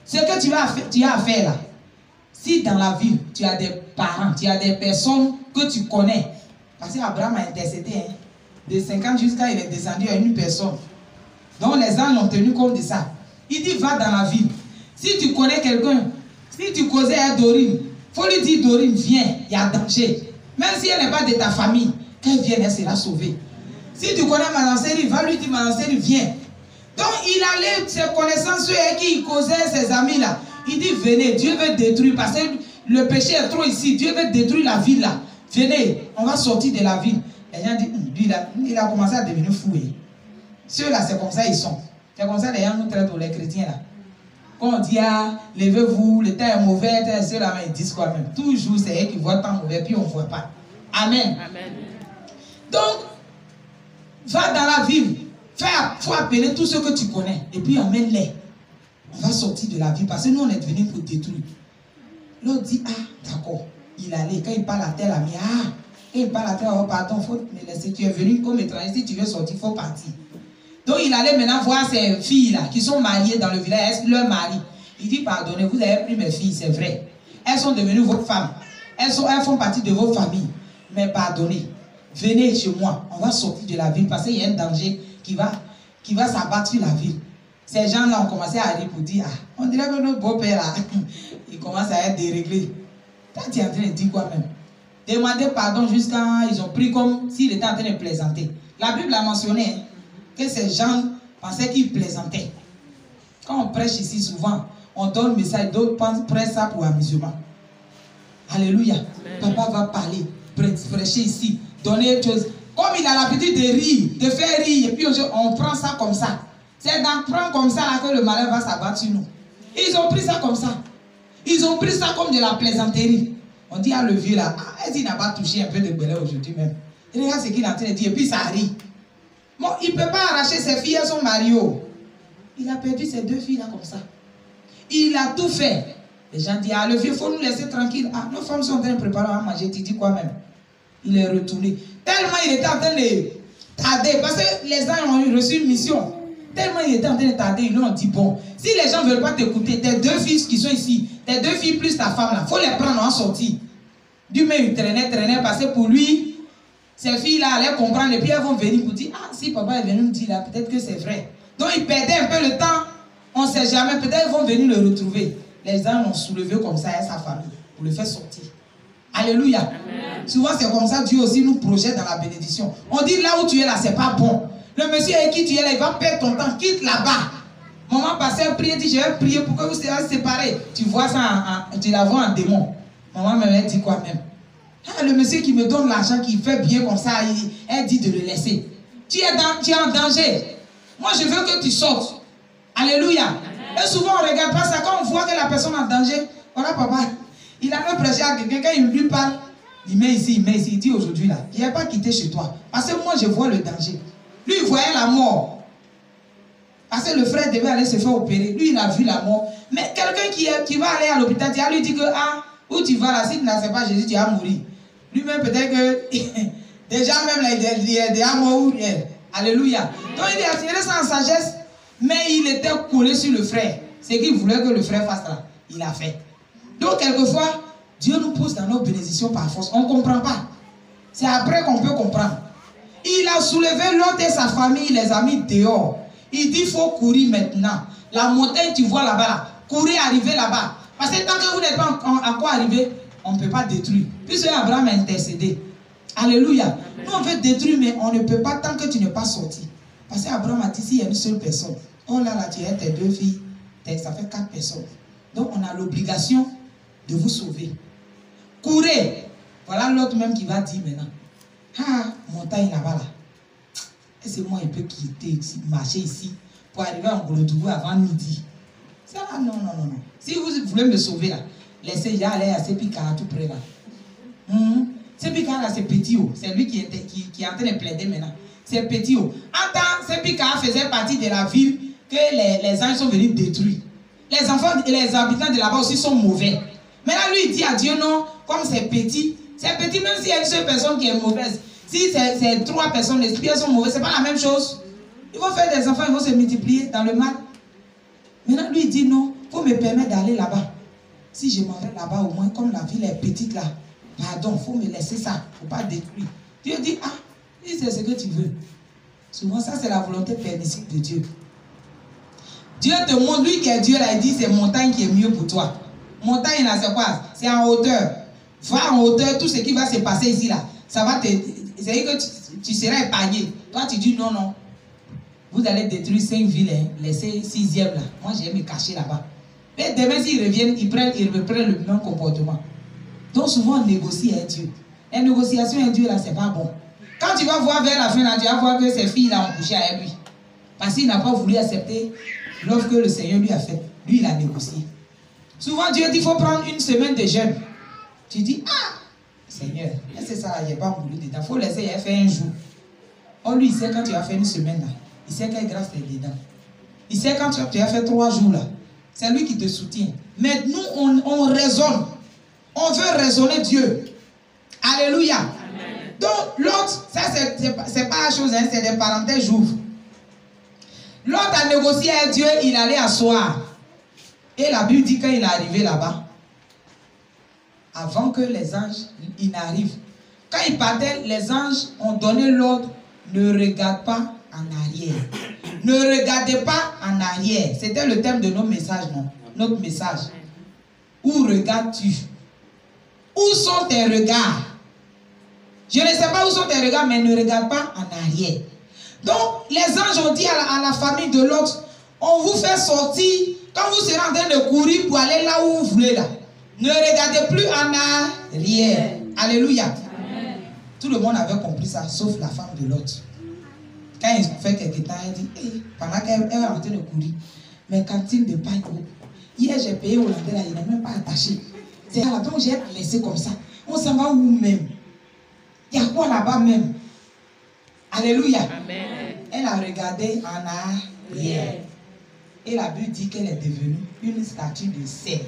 Ce que tu as à faire là, si dans la ville, tu as des parents, tu as des personnes que tu connais, parce qu'Abraham a intercédé, hein, de 50 jusqu'à il est descendu à une personne. Donc les anges l'ont tenu compte de ça. Il dit, va dans la ville. Si tu connais quelqu'un, si tu causais à Dorine, il faut lui dire, Dorine, viens, il y a danger. Même si elle n'est pas de ta famille, qu'elle vienne, elle sera sauvée. Si tu connais Manasseri, va lui dire, Manasseri, viens. Donc il allait, ses connaissances, ceux avec qui il causait, ses amis là. Il dit, venez, Dieu veut détruire, parce que le péché est trop ici, Dieu veut détruire la ville là. Venez, on va sortir de la ville. Les gens disent, lui là, il a commencé à devenir fou. Ceux-là, c'est comme ça ils sont. C'est comme ça les gens nous traitent, les chrétiens là. Quand on dit, ah, levez-vous, le temps est mauvais, ceux-là, ils disent quoi même. Toujours, c'est eux qui voient le temps mauvais, puis on ne voit pas. Amen. Amen. Donc, va dans la ville. Il faut appeler tous ceux que tu connais. Et puis, emmène-les. On va sortir de la ville. Parce que nous, on est venus pour détruire. L'autre dit, ah, d'accord. Il allait. Quand il parle à tel ami, ah, quand il parle à tel, oh, pardon, il faut me laisser. Tu es venu comme étranger. Si tu veux sortir, il faut partir. Donc, il allait maintenant voir ces filles-là qui sont mariées dans le village, leur mari. Il dit, pardonnez, vous avez pris mes filles, c'est vrai. Elles sont devenues vos femmes. Elles font partie de vos familles. Mais pardonnez, venez chez moi. On va sortir de la ville parce qu'il y a un danger qui va s'abattre sur la ville. Ces gens-là ont commencé à rire pour dire, ah, on dirait que notre beau-père, là, il commence à être déréglé. Quand tu es en train de dire quoi même? Demander pardon jusqu'à ils ont pris comme s'il était en train de plaisanter. La Bible a mentionné, hein, que ces gens pensaient qu'ils plaisantaient. Quand on prêche ici, souvent, on donne le message, d'autres prêchent ça pour amusement. Alléluia. Amen. Papa va parler, prêcher ici, donner autre chose. Comme il a l'habitude de rire, de faire rire, et puis on prend ça comme ça. C'est d'en prendre comme ça là que le malheur va s'abattre sur nous. Ils ont pris ça comme ça. Ils ont pris ça comme de la plaisanterie. On dit, ah, le vieux là, ah, est-ce qu'il n'a pas touché un peu de belé aujourd'hui même? Et regarde ce qu'il est en train de dire, et puis ça rit. Bon, il ne peut pas arracher ses filles à son mari. Il a perdu ses deux filles là comme ça. Il a tout fait. Les gens disent, ah, le vieux, il faut nous laisser tranquille. Ah, nos femmes sont en train de préparer à manger. Tu dis quoi même? Il est retourné. Tellement il était en train de tarder. Parce que les gens ont reçu une mission. Tellement il était en train de tarder, ils lui ont dit, bon, si les gens ne veulent pas t'écouter, tes deux filles qui sont ici, tes deux filles plus ta femme là, il faut les prendre en sortie. Dieu m'a eu traîner, parce que pour lui, ces filles-là allaient comprendre et puis elles vont venir pour dire, ah, si papa est venu me dire là, peut-être que c'est vrai. Donc ils perdaient un peu le temps, on ne sait jamais, peut-être ils vont venir le retrouver. Les gens l'ont soulevé comme ça à sa famille pour le faire sortir. Alléluia. Amen. Souvent c'est comme ça, Dieu aussi nous projette dans la bénédiction. On dit là où tu es là, c'est pas bon. Le monsieur avec qui tu es là, il va perdre ton temps, quitte là-bas. Maman passait à prier, dit je vais prier pour que vous soyez séparés. Tu vois ça, tu la vois en démon. Maman me dit quoi même? Ah, le monsieur qui me donne l'argent, qui fait bien comme ça, elle dit de le laisser. Tu es en danger. Moi je veux que tu sortes. Alléluia. Et souvent on ne regarde pas ça. Quand on voit que la personne est en danger, voilà papa, il a même prêché à quelqu'un, quand il lui parle, il met ici, il dit aujourd'hui là, il n'a pas quitté chez toi. Parce que moi je vois le danger. Lui il voyait la mort. Parce que le frère devait aller se faire opérer. Lui il a vu la mort. Mais quelqu'un qui va aller à l'hôpital, tu vas lui dire que, ah, où tu vas là, si tu n'acceptes pas Jésus, tu vas mourir. Lui-même peut-être que, déjà même là, il est déjà mort. Alléluia. Donc il a tiré ça en sagesse. Mais il était collé sur le frère. C'est qu'il voulait que le frère fasse là. Il a fait. Donc, quelquefois, Dieu nous pousse dans nos bénédictions par force. On ne comprend pas. C'est après qu'on peut comprendre. Il a soulevé l'autre et sa famille, les amis dehors. Il dit, il faut courir maintenant. La montagne, tu vois là-bas, là. Courir, arriver là-bas. Parce que tant que vous n'êtes pas encore arrivé, on ne peut pas détruire. Puisque Abraham a intercédé. Alléluia. Nous, on veut détruire, mais on ne peut pas tant que tu n'es pas sorti. Parce qu'Abraham a dit, s'il y a une seule personne, oh là là, tu as tes deux filles, ça fait 4 personnes. Donc, on a l'obligation de vous sauver. Courez. Voilà l'autre même qui va dire maintenant, ah, montagne là-bas, là. Est-ce que moi, il peut quitter ici, marcher ici, pour arriver en Golodougou avant midi? Ça, non. Si vous voulez me sauver, là, laissez, aller à Sepikara tout près, là. Sepikara, c'est petit, c'est lui qui est en train de plaider maintenant. C'est petit. En temps, Sepikara faisait partie de la ville que les anges sont venus détruire. Les enfants et les habitants de là-bas aussi sont mauvais. Maintenant, lui, il dit à Dieu, non, comme c'est petit, C'est petit, même s'il y a une seule personne qui est mauvaise. Si c'est 3 personnes, les 3 sont mauvaises, c'est pas la même chose. Ils vont faire des enfants, ils vont se multiplier dans le mal. Maintenant, lui, il dit non, il faut me permettre d'aller là-bas. Si je m'en vais là-bas, au moins, comme la ville est petite là, pardon, il faut me laisser ça, il ne faut pas détruire. Dieu dit, ah, c'est ce que tu veux. Souvent, ça, c'est la volonté permissive de Dieu. Dieu te montre, lui qui est Dieu, là, il dit, c'est montagne qui est mieux pour toi. Montagne, là, c'est quoi? C'est en hauteur. Va en hauteur, tout ce qui va se passer ici, là, ça va te... C'est que tu seras épargné. Toi, tu dis, non, non. Vous allez détruire 5 villes, hein, laisser 6e, là. Moi, je vais me cacher là-bas. Mais demain, s'ils reviennent, ils reprennent le même comportement. Donc, souvent, on négocie avec Dieu. La négociation avec Dieu, là, c'est pas bon. Quand tu vas voir vers la fin, là, tu vas voir que ces filles-là ont couché avec lui. Parce qu'il n'a pas voulu accepter l'offre que le Seigneur lui a faite. Lui, il a négocié. Souvent, Dieu dit, il faut prendre une semaine de jeûne. Tu dis, ah, Seigneur, c'est ça, il n'y a pas voulu dedans. Il faut laisser, il a fait un jour. Oh, lui, il sait quand tu as fait une semaine, là. Il sait quelle grâce est dedans. Il sait quand tu as fait 3 jours, là. C'est lui qui te soutient. Mais nous, on raisonne. On veut raisonner Dieu. Alléluia. Amen. Donc, l'autre, ça, c'est pas la chose, hein, c'est des parenthèses, j'ouvre. L'autre a négocié avec Dieu, il allait asseoir. Et la Bible dit quand il est arrivé là-bas, avant que les anges ils n'arrivent, quand il partait, les anges ont donné l'ordre, ne regarde pas en arrière. Ne regardez pas en arrière. C'était le thème de nos messages, non? Notre message. Où regardes-tu? Où sont tes regards? Je ne sais pas où sont tes regards, mais ne regarde pas en arrière. Donc, les anges ont dit à la famille de l'autre, on vous fait sortir, quand vous serez en train de courir pour aller là où vous voulez là. Ne regardez plus en arrière. Alléluia. Amen. Tout le monde avait compris ça, sauf la femme de l'autre. Quand ils ont fait quelque temps, elle dit, hey, pendant qu'elle est en train de courir, mais cantine de pain, hier j'ai payé au Hollandais, là, il n'est même pas attaché. C'est là, donc j'ai laissé comme ça. On s'en va où même? Il y a quoi là-bas même? Alléluia. Amen. Elle a regardé en arrière. Et la Bible dit qu'elle est devenue une statue de sel.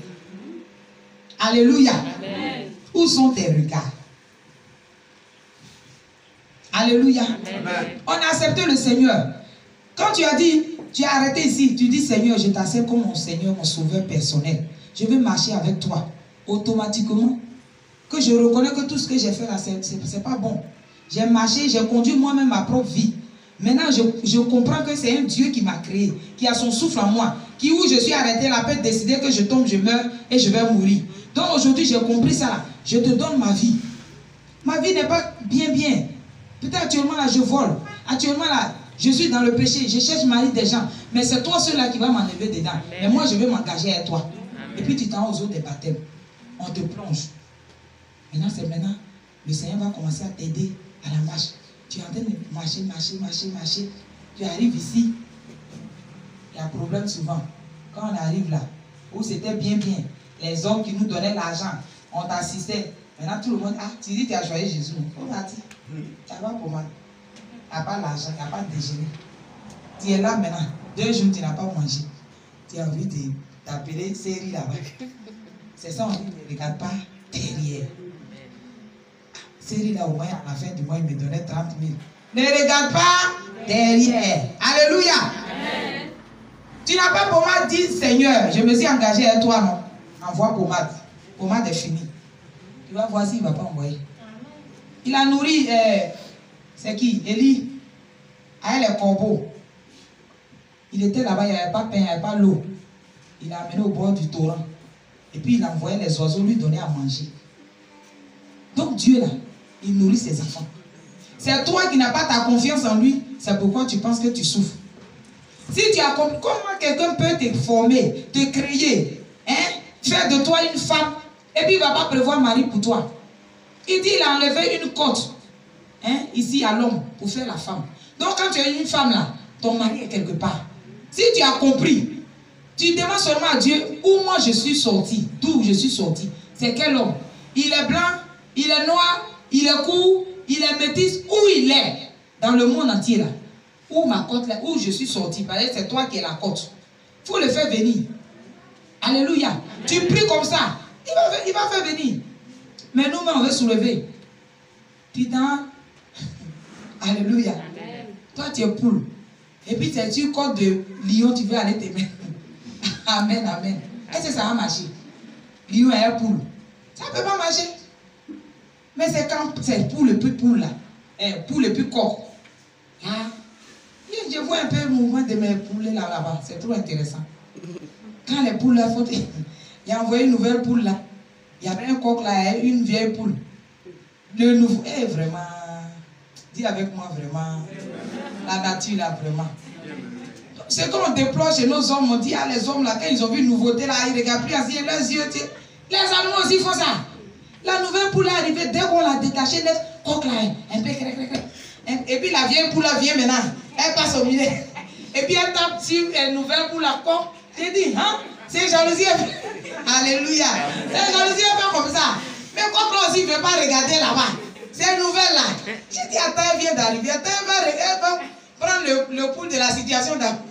Alléluia. Amen. Où sont tes regards? Alléluia. Amen. On a accepté le Seigneur. Quand tu as dit, tu as arrêté ici, tu dis Seigneur, je t'accepte comme mon Seigneur, mon sauveur personnel. Je veux marcher avec toi. Automatiquement, que je reconnais que tout ce que j'ai fait là, c'est pas bon. J'ai marché, j'ai conduit moi-même ma propre vie. Maintenant, je comprends que c'est un Dieu qui m'a créé, qui a son souffle en moi, qui où je suis arrêté là peut décider que je tombe, je meurs et je vais mourir. Donc aujourd'hui, j'ai compris ça là. Je te donne ma vie. Ma vie n'est pas bien. Peut-être actuellement là, je vole. Actuellement là, je suis dans le péché. Je cherche mari des gens. Mais c'est toi celui-là qui va m'enlever dedans. Amen. Et moi, je vais m'engager avec toi. Amen. Et puis tu t'en aux autres des baptêmes. On te plonge. Maintenant, le Seigneur va commencer à t'aider à la marche. Tu es en train de marcher. Tu arrives ici. Il y a un problème souvent. Quand on arrive là, où c'était bien. Les hommes qui nous donnaient l'argent, on t'assistait. Maintenant, tout le monde, ah, tu dis que tu as choisi Jésus. Oh, parti. Tu n'as pas pour moi. Tu n'as pas l'argent, tu n'as pas de déjeuner. Tu es là maintenant. 2 jours, tu n'as pas mangé. Tu as envie de t'appeler série là-bas. C'est ça, on dit, ne regarde pas derrière. Série là, au moins, à la fin du mois, il me donnait 30 000. Ne regarde pas derrière. Alléluia. Amen. Tu n'as pas pour moi dit, Seigneur, je me suis engagé avec toi, non? Envoie pommade. Pommade est finie. Tu vas voir s'il ne va pas envoyer. Il a nourri, c'est qui? Élie. Avec les corbeaux. Il était là-bas, il n'y avait pas pain, il n'y avait pas l'eau. Il l'a amené au bord du torrent. Et puis il envoyait les oiseaux lui donner à manger. Donc Dieu là, il nourrit ses enfants. C'est toi qui n'as pas ta confiance en lui, c'est pourquoi tu penses que tu souffres. Si tu as compris, comment quelqu'un peut te former, te créer, hein, faire de toi une femme, et puis il ne va pas prévoir mari pour toi. Il dit il a enlevé une côte, hein, ici à l'homme, pour faire la femme. Donc quand tu es une femme là, ton mari est quelque part. Si tu as compris, tu demandes seulement à Dieu où moi je suis sorti, d'où je suis sorti. C'est quel homme? Il est blanc, il est noir, il est court, il est métis, où il est dans le monde entier là. Où ma côte là, où je suis sorti, parce que c'est toi qui es la côte. Il faut le faire venir. Alléluia. Tu pries comme ça, il va faire venir. Mais nous, on veut soulever. Putain. Alléluia. Amen. Toi, tu es poule. Et puis, tu corps de lion, tu veux aller te mettre. Amen, amen. Est-ce que ça va marcher? Lion est un poule. Ça ne peut pas marcher. Mais c'est quand c'est poule et puis poule là. Poule et puis coq. Hein? Je vois un peu le mouvement de mes poules là-bas. C'est trop intéressant. Quand les poules là, il a envoyé une nouvelle poule là. Il y avait un coq là, une vieille poule. Le nouveau. Vraiment. Dis avec moi vraiment. La nature là, vraiment. C'est qu'on déploie chez nos hommes. On dit, ah, les hommes là, quand ils ont vu une nouveauté là, ils regardent plus assis leurs yeux. Les animaux aussi font ça. La nouvelle poule est arrivée, dès qu'on l'a détachée, le coq là, un peu crec. Et puis la vieille poule là vient maintenant. Elle passe au milieu. Et puis elle tape sur une nouvelle poule à coq. J'ai dit, hein? C'est jalousie. Alléluia. C'est jalousie un peu comme ça. Mais coq là aussi, il ne veut pas regarder là-bas. C'est nouvelle là. J'ai dit, attends, elle vient d'arriver. Attends, elle va prendre le pouls de la situation d'avant.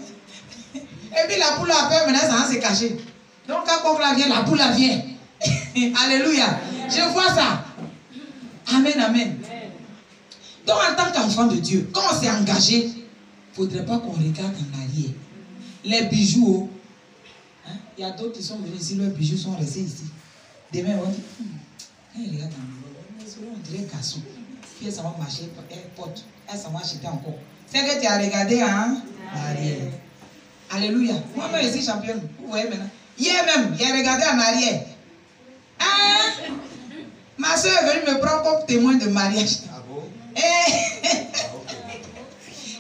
Et puis la poule a peur, maintenant ça va se cacher. Donc quand coq là vient, la poule là vient. Alléluia. Je vois ça. Amen, amen. Donc en tant qu'enfant de Dieu, quand on s'est engagé, il ne faudrait pas qu'on regarde en arrière. Les bijoux, hein? Il y a d'autres qui sont venus ici, leurs bijoux sont restés ici. Demain, on dit, quand ils regardent en arrière, on dirait un garçon. Puis ça va marcher, elle porte, elle s'en va acheter encore. C'est que tu as regardé en arrière. Alléluia. Moi-même, je suis championne. Vous voyez maintenant. Hier même, j'ai regardé en arrière. Hein? Ma soeur est venue me prendre comme témoin de mariage. Ah bon?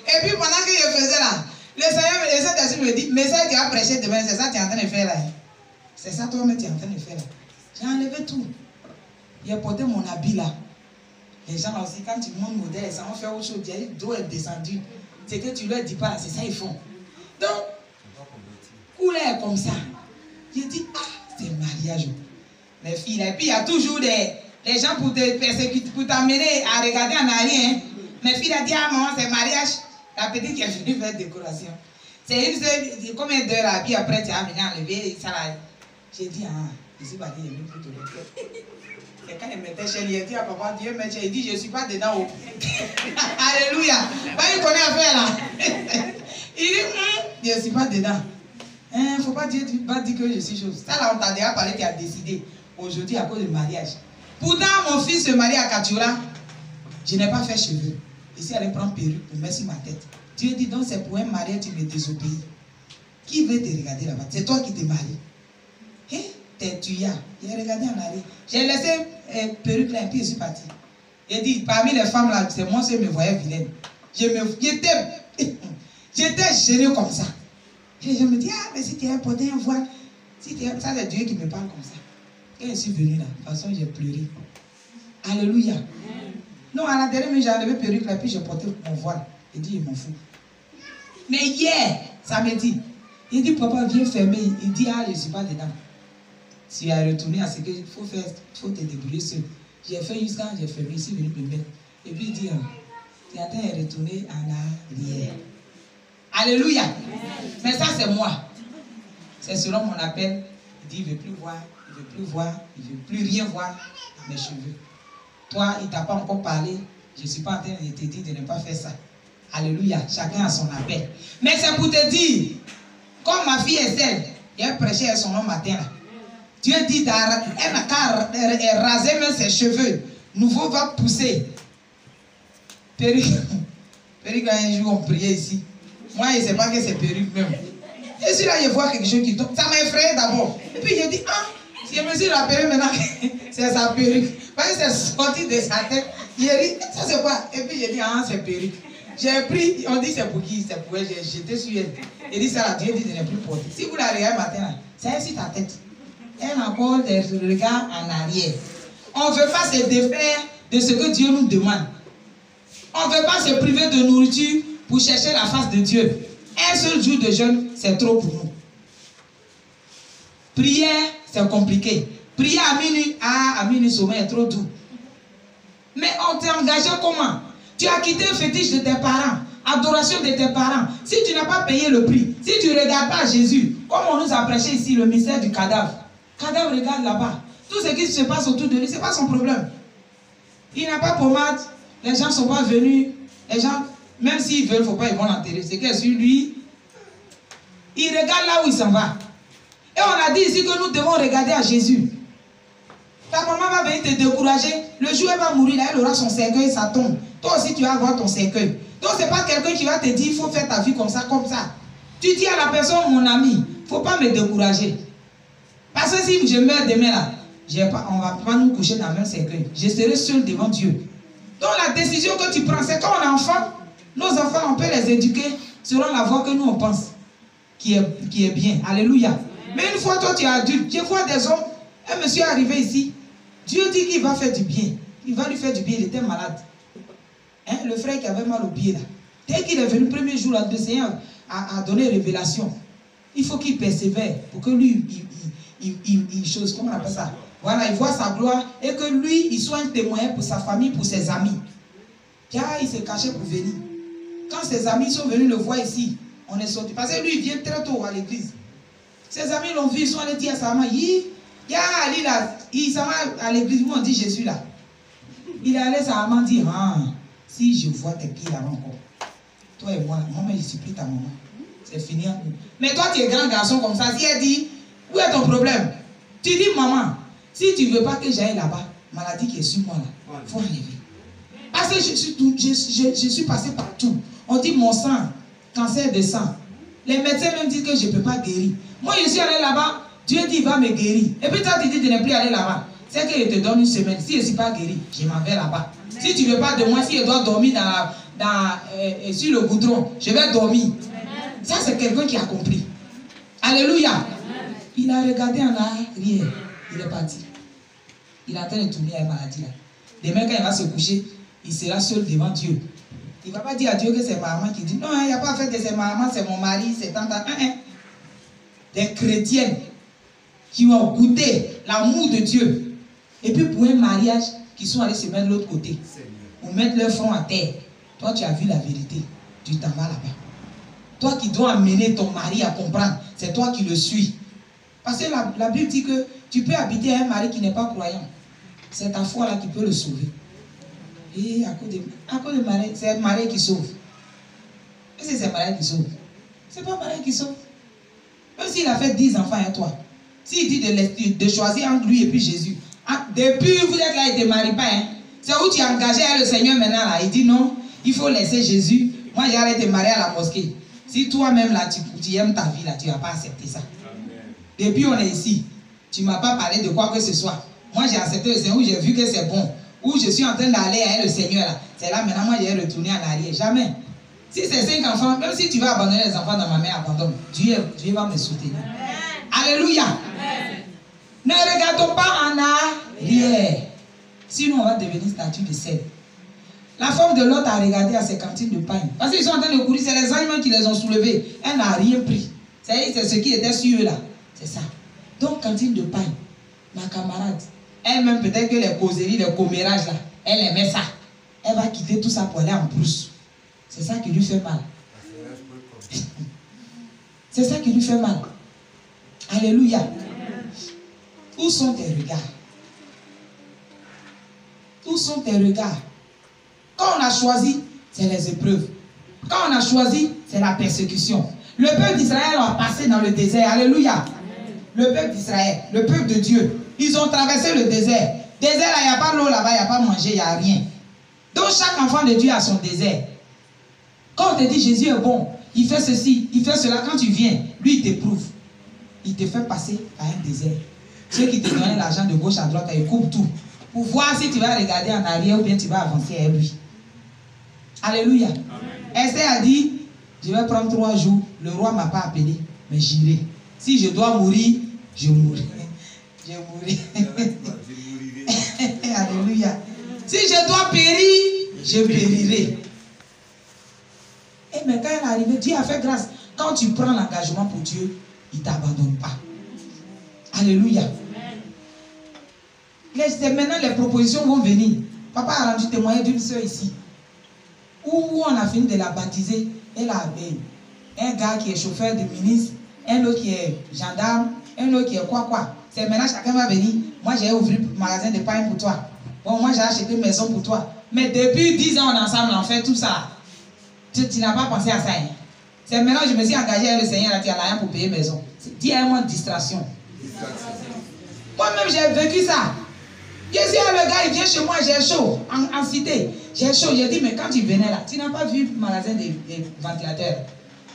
Et puis pendant que je faisais là, le Seigneur me dit, mais ça tu as prêché demain, c'est ça que tu es en train de faire là. C'est ça toi-même tu es en train de faire là. J'ai enlevé tout. J'ai porté mon habit là. Les gens là aussi, quand tu montes modèle, ça va faire autre chose. L'eau est descendue. C'est que tu leur dis pas, c'est ça ils font. Donc, couleur comme ça. J'ai dit, ah, c'est mariage. Les filles, et puis il y a toujours des gens pour te persécuter, pour t'amener à regarder en arrière. Hein. Mes filles ont dit, ah maman, c'est mariage. La petite qui est venue faire décoration. C'est une seule, combien d'heures là, puis après tu as venu enlever ça là. J'ai dit, ah, je suis pas dit, il est plutôt le et quand il mettait chez lui, il dit à papa, Dieu met chez lui, il dit, je ne suis pas dedans. Alléluia. Il connaît à faire là. Il dit, je ne suis pas dedans. Il ne faut pas dire que je suis chose. Ça là, on t'a déjà parlé, tu as décidé. Aujourd'hui, à cause du mariage. Pourtant, mon fils se marie à Katoura. Je n'ai pas fait cheveux. Ici, elle prend perruque pour mettre sur ma tête. Dieu dit, donc c'est pour un mariage, tu me désobéis. Qui veut te regarder là-bas? C'est toi qui te maries. Hé, t'es tuyard. J'ai regardé en arrière. J'ai laissé perruque là, et puis je suis parti. Il dit, parmi les femmes là, c'est moi qui me voyais vilaine. J'étais gêné comme ça. Et je me dis, ah, mais si tu es porté un voile, ça c'est Dieu qui me parle comme ça. Quand je suis venu là, de toute façon, j'ai pleuré. Alléluia. Non, à la dernière minute, j'ai enlevé perruque là, puis j'ai porté mon voile. Il dit, il m'en fout. Mais hier, samedi, il dit, papa, viens fermer. Il dit, ah, je ne suis pas dedans. Si tu as retourné à ce qu'il faut faire, il faut te débrouiller seul. J'ai fait jusqu'à j'ai fermé, il est venu me mettre. Et puis il dit, tu es en train de retourner en arrière. Alléluia. Mais ça, c'est moi. C'est selon mon appel. Il dit, il ne veut plus voir, il ne veut plus voir, il ne veut plus rien voir dans mes cheveux. Toi, il ne t'a pas encore parlé. Je ne suis pas en train de te dire de ne pas faire ça. Alléluia. Chacun a son appel. Mais c'est pour te dire, comme ma fille Estelle, elle prêchait son nom matin là. Dieu dit, elle n'a qu'à raser même ses cheveux. Nouveau va pousser. Perruque, un jour on priait ici. Moi, je ne sais pas que c'est perruque même. Et si là, je vois quelque chose qui tombe, ça m'a effrayé d'abord. Et puis, je dis, ah, si je me suis rappelé maintenant que c'est sa perruque. Parce que c'est sorti de sa tête. J'ai dit, ça c'est quoi? Et puis, j'ai dit, ah, c'est perruque. J'ai pris, on dit, c'est pour qui? C'est pour elle. J'ai jeté sur elle. Et dit, ça, la Dieu dit de ne plus porter. Si vous la regardez matin, c'est sur ta tête. Elle a encore des regards en arrière. On ne veut pas se défaire de ce que Dieu nous demande. On ne veut pas se priver de nourriture pour chercher la face de Dieu. Un seul jour de jeûne, c'est trop pour nous. Prière, c'est compliqué. Prier à minuit, sommeil est trop doux. Mais on t'est engagé comment? Tu as quitté le fétiche de tes parents, adoration de tes parents. Si tu n'as pas payé le prix, si tu ne regardes pas Jésus, comme on nous a prêché ici, le mystère du cadavre. Cadavre, regarde là-bas. Tout ce qui se passe autour de lui, ce n'est pas son problème. Il n'a pas pommade, les gens ne sont pas venus, les gens, même s'ils veulent, il ne faut pas, ils vont l'enterrer. C'est que sur lui, il regarde là où il s'en va. Et on a dit ici que nous devons regarder à Jésus. Ta maman va venir te décourager. Le jour où elle va mourir, là, elle aura son cercueil, ça tombe. Toi aussi, tu vas avoir ton cercueil. Donc, ce n'est pas quelqu'un qui va te dire, il faut faire ta vie comme ça, comme ça. Tu dis à la personne, mon ami, il ne faut pas me décourager. Parce que si je meurs demain, là, on ne va pas nous coucher dans le même cercueil. Je serai seul devant Dieu. Donc, la décision que tu prends, c'est quand on est enfant, nos enfants, on peut les éduquer selon la voie que nous, on pense, qui est bien. Alléluia. Mais une fois, toi, tu es adulte, je vois des hommes, un monsieur est arrivé ici, Dieu dit qu'il va faire du bien. Il va lui faire du bien, il était malade. Hein, le frère qui avait mal au pied là. Dès qu'il est venu le premier jour, le Seigneur a donné révélation. Il faut qu'il persévère pour que lui, il chose, comment on appelle ça? Voilà, il voit sa gloire et que lui, il soit un témoin pour sa famille, pour ses amis. Car il s'est caché pour venir. Quand ses amis sont venus le voir ici, on est sorti. Parce que lui, il vient très tôt à l'église. Ses amis l'ont vu, ils sont allés dire à sa maman, il s'en va à l'église, où on dit Jésus là. Il est allé, sa maman dit, ah, si je vois tes pieds là encore, toi et moi, maman, je supplie ta maman. C'est fini. Mais toi, tu es grand garçon comme ça. Si elle dit, où est ton problème? Tu dis, maman, si tu ne veux pas que j'aille là-bas, maladie qui est sur moi là, il faut enlever. Parce que je suis passé partout. On dit mon sang, cancer de sang. Les médecins même disent que je ne peux pas guérir. Moi, je suis allé là-bas, Dieu dit il va me guérir. Et puis toi, tu dis de ne plus aller là-bas. C'est qu'il te donne une semaine. Si je ne suis pas guéri, je m'en vais là-bas. Si tu ne veux pas de moi, si je dois dormir sur le goudron, je vais dormir. Ça, c'est quelqu'un qui a compris. Alléluia. Il a regardé en arrière. Il est parti. Il est en train de tourner à une maladie là. Demain, quand il va se coucher, il sera seul devant Dieu. Il ne va pas dire à Dieu que c'est ma maman qui dit non, il n'y a pas à faire que c'est ma maman, c'est mon mari, c'est tanta. Des chrétiennes qui ont goûté l'amour de Dieu. Et puis pour un mariage, qui sont allés se mettre de l'autre côté. Pour mettre leur front à terre. Toi, tu as vu la vérité. Tu t'en vas là-bas. Toi qui dois amener ton mari à comprendre, c'est toi qui le suis. Parce que la Bible dit que tu peux habiter un mari qui n'est pas croyant. C'est ta foi là qui peut le sauver. Et à cause de mari, c'est le mari qui sauve. Est-ce que c'est le mari qui sauve? C'est pas le mari qui sauve. Même s'il a fait 10 enfants à toi. S'il dit de choisir entre lui et puis Jésus. Depuis vous êtes là, il ne te marie pas. Hein? C'est où tu es engagé avec le Seigneur maintenant là. Il dit non, il faut laisser Jésus. Moi j'allais te marier à la mosquée. Si toi-même là, tu aimes ta vie là, tu ne vas pas accepter ça. Amen. Depuis on est ici, tu ne m'as pas parlé de quoi que ce soit. Moi j'ai accepté le Seigneur, où j'ai vu que c'est bon. Où je suis en train d'aller avec le Seigneur là. C'est là maintenant, moi j'ai retourné en arrière. Jamais. Si c'est 5 enfants, même si tu vas abandonner les enfants dans ma main, abandonne. Dieu va me soutenir. Amen. Alléluia. Amen. Ne regardons pas en arrière. Sinon on va devenir statue de sel. La femme de l'autre a regardé à ses cantines de pain. Parce qu'ils sont en train de courir, c'est les animaux qui les ont soulevés. Elle n'a rien pris. C'est ce qui était sur eux là. C'est ça. Donc, cantine de pain, ma camarade, elle-même, peut-être que les causeries, les commérages là, elle aimait ça. Elle va quitter tout ça pour aller en brousse. C'est ça qui lui fait mal. C'est ça qui lui fait mal. Alléluia. Où sont tes regards? Où sont tes regards? Quand on a choisi, c'est les épreuves. Quand on a choisi, c'est la persécution. Le peuple d'Israël a passé dans le désert. Alléluia. Amen. Le peuple d'Israël, le peuple de Dieu, ils ont traversé le désert. Désert, là, il n'y a pas l'eau là-bas, il n'y a pas manger, il n'y a rien. Donc chaque enfant de Dieu a son désert. Quand on te dit Jésus est bon, il fait ceci, il fait cela, quand tu viens, lui il t'éprouve. Il te fait passer par un désert. Ceux qui te donnent l'argent de gauche à droite, ils coupent tout. Pour voir si tu vas regarder en arrière ou bien tu vas avancer avec lui. Alléluia. Esther a dit, je vais prendre 3 jours. Le roi ne m'a pas appelé, mais j'irai. Si je dois mourir, je mourrai. Je mourrai. Alléluia. Si je dois périr, je périrai. Et mais quand elle est arrivée, Dieu a fait grâce. Quand tu prends l'engagement pour Dieu, il ne t'abandonne pas. Alléluia. Maintenant, les propositions vont venir. Papa a rendu témoignage d'une soeur ici. Où on a fini de la baptiser. Elle a un gars qui est chauffeur de ministre, un autre qui est gendarme, un autre qui est quoi. C'est maintenant chacun va venir. Moi, j'ai ouvert un magasin de pain pour toi. Bon, moi, j'ai acheté une maison pour toi. Mais depuis 10 ans ensemble, on fait tout ça. Tu n'as pas pensé à ça. Hein? C'est maintenant que je me suis engagé avec le Seigneur, là, tu as rien pour payer maison. Dis à moi distraction. Moi-même, j'ai vécu ça. Je suis le gars, il vient chez moi, j'ai chaud, en cité. J'ai chaud. J'ai dit, mais quand tu venais là, tu n'as pas vu le magasin des ventilateurs.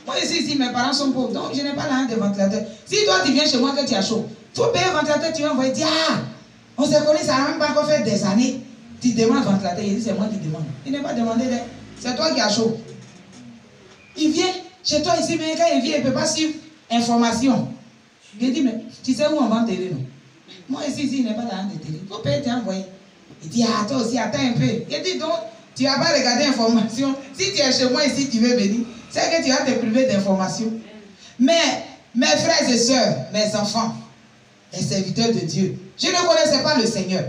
Moi, ici, mes parents sont pauvres, donc je n'ai pas l'argent de ventilateur. Si toi, tu viens chez moi que tu as chaud, il faut payer un ventilateur, tu vas envoyer, dire, ah, on s'est connu, ça n'a même pas encore fait des années. Tu demandes ventilateur, il dit, c'est moi qui demande. Il n'est pas demandé, c'est toi qui as chaud. Il vient chez toi ici, mais quand il vient, il ne peut pas suivre information. Il dit, mais tu sais où on vend télé, non? Moi, ici, il n'est pas l'argent de télé. Il faut payer, tu envoyer. Il dit, ah, toi aussi, attends un peu. Il dit, donc, tu n'as pas regardé l'information. Si tu es chez moi ici, tu veux venir, c'est que tu vas te priver d'informations. Mais, mes frères et sœurs, mes enfants, les serviteurs de Dieu, je ne connaissais pas le Seigneur.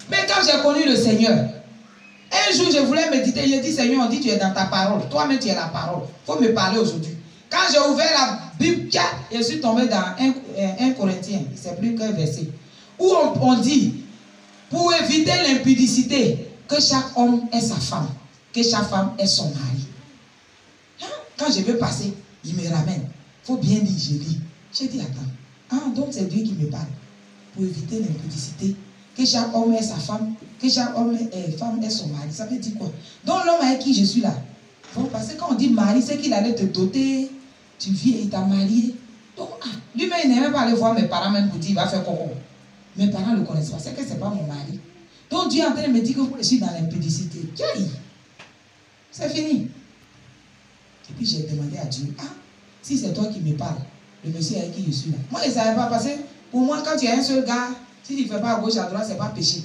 Mais quand j'ai connu le Seigneur, un jour, je voulais méditer. Je dis, Seigneur, on dit, tu es dans ta parole. Toi-même, tu es la parole. Il faut me parler aujourd'hui. Quand j'ai ouvert la Bible, je suis tombé dans 1 Corinthiens, c'est plus qu'un verset, où on dit, pour éviter l'impudicité, que chaque homme ait sa femme, que chaque femme ait son mari. Quand je veux passer, il me ramène. Il faut bien lire, je lis. J'ai dit, attends. Ah, donc c'est Dieu qui me parle. Pour éviter l'impudicité, que chaque homme ait sa femme, que chaque femme ait son mari. Ça veut dire quoi? Donc l'homme avec qui je suis là. Bon, parce que quand on dit mari, c'est qu'il allait te doter. Tu viens, il t'a marié. Donc, lui-même, il n'aimait pas aller voir mes parents, même pour dire, il va faire coco. Mes parents ne le connaissent pas. C'est que ce n'est pas mon mari. Donc Dieu est en train de me dire que je suis dans l'impudicité. C'est fini. Et puis j'ai demandé à Dieu, ah, si c'est toi qui me parles, le monsieur avec qui je suis là. Moi, je ne savais pas parce que pour moi, quand tu es un seul gars, si tu ne fais pas à gauche, à droite, ce n'est pas péché.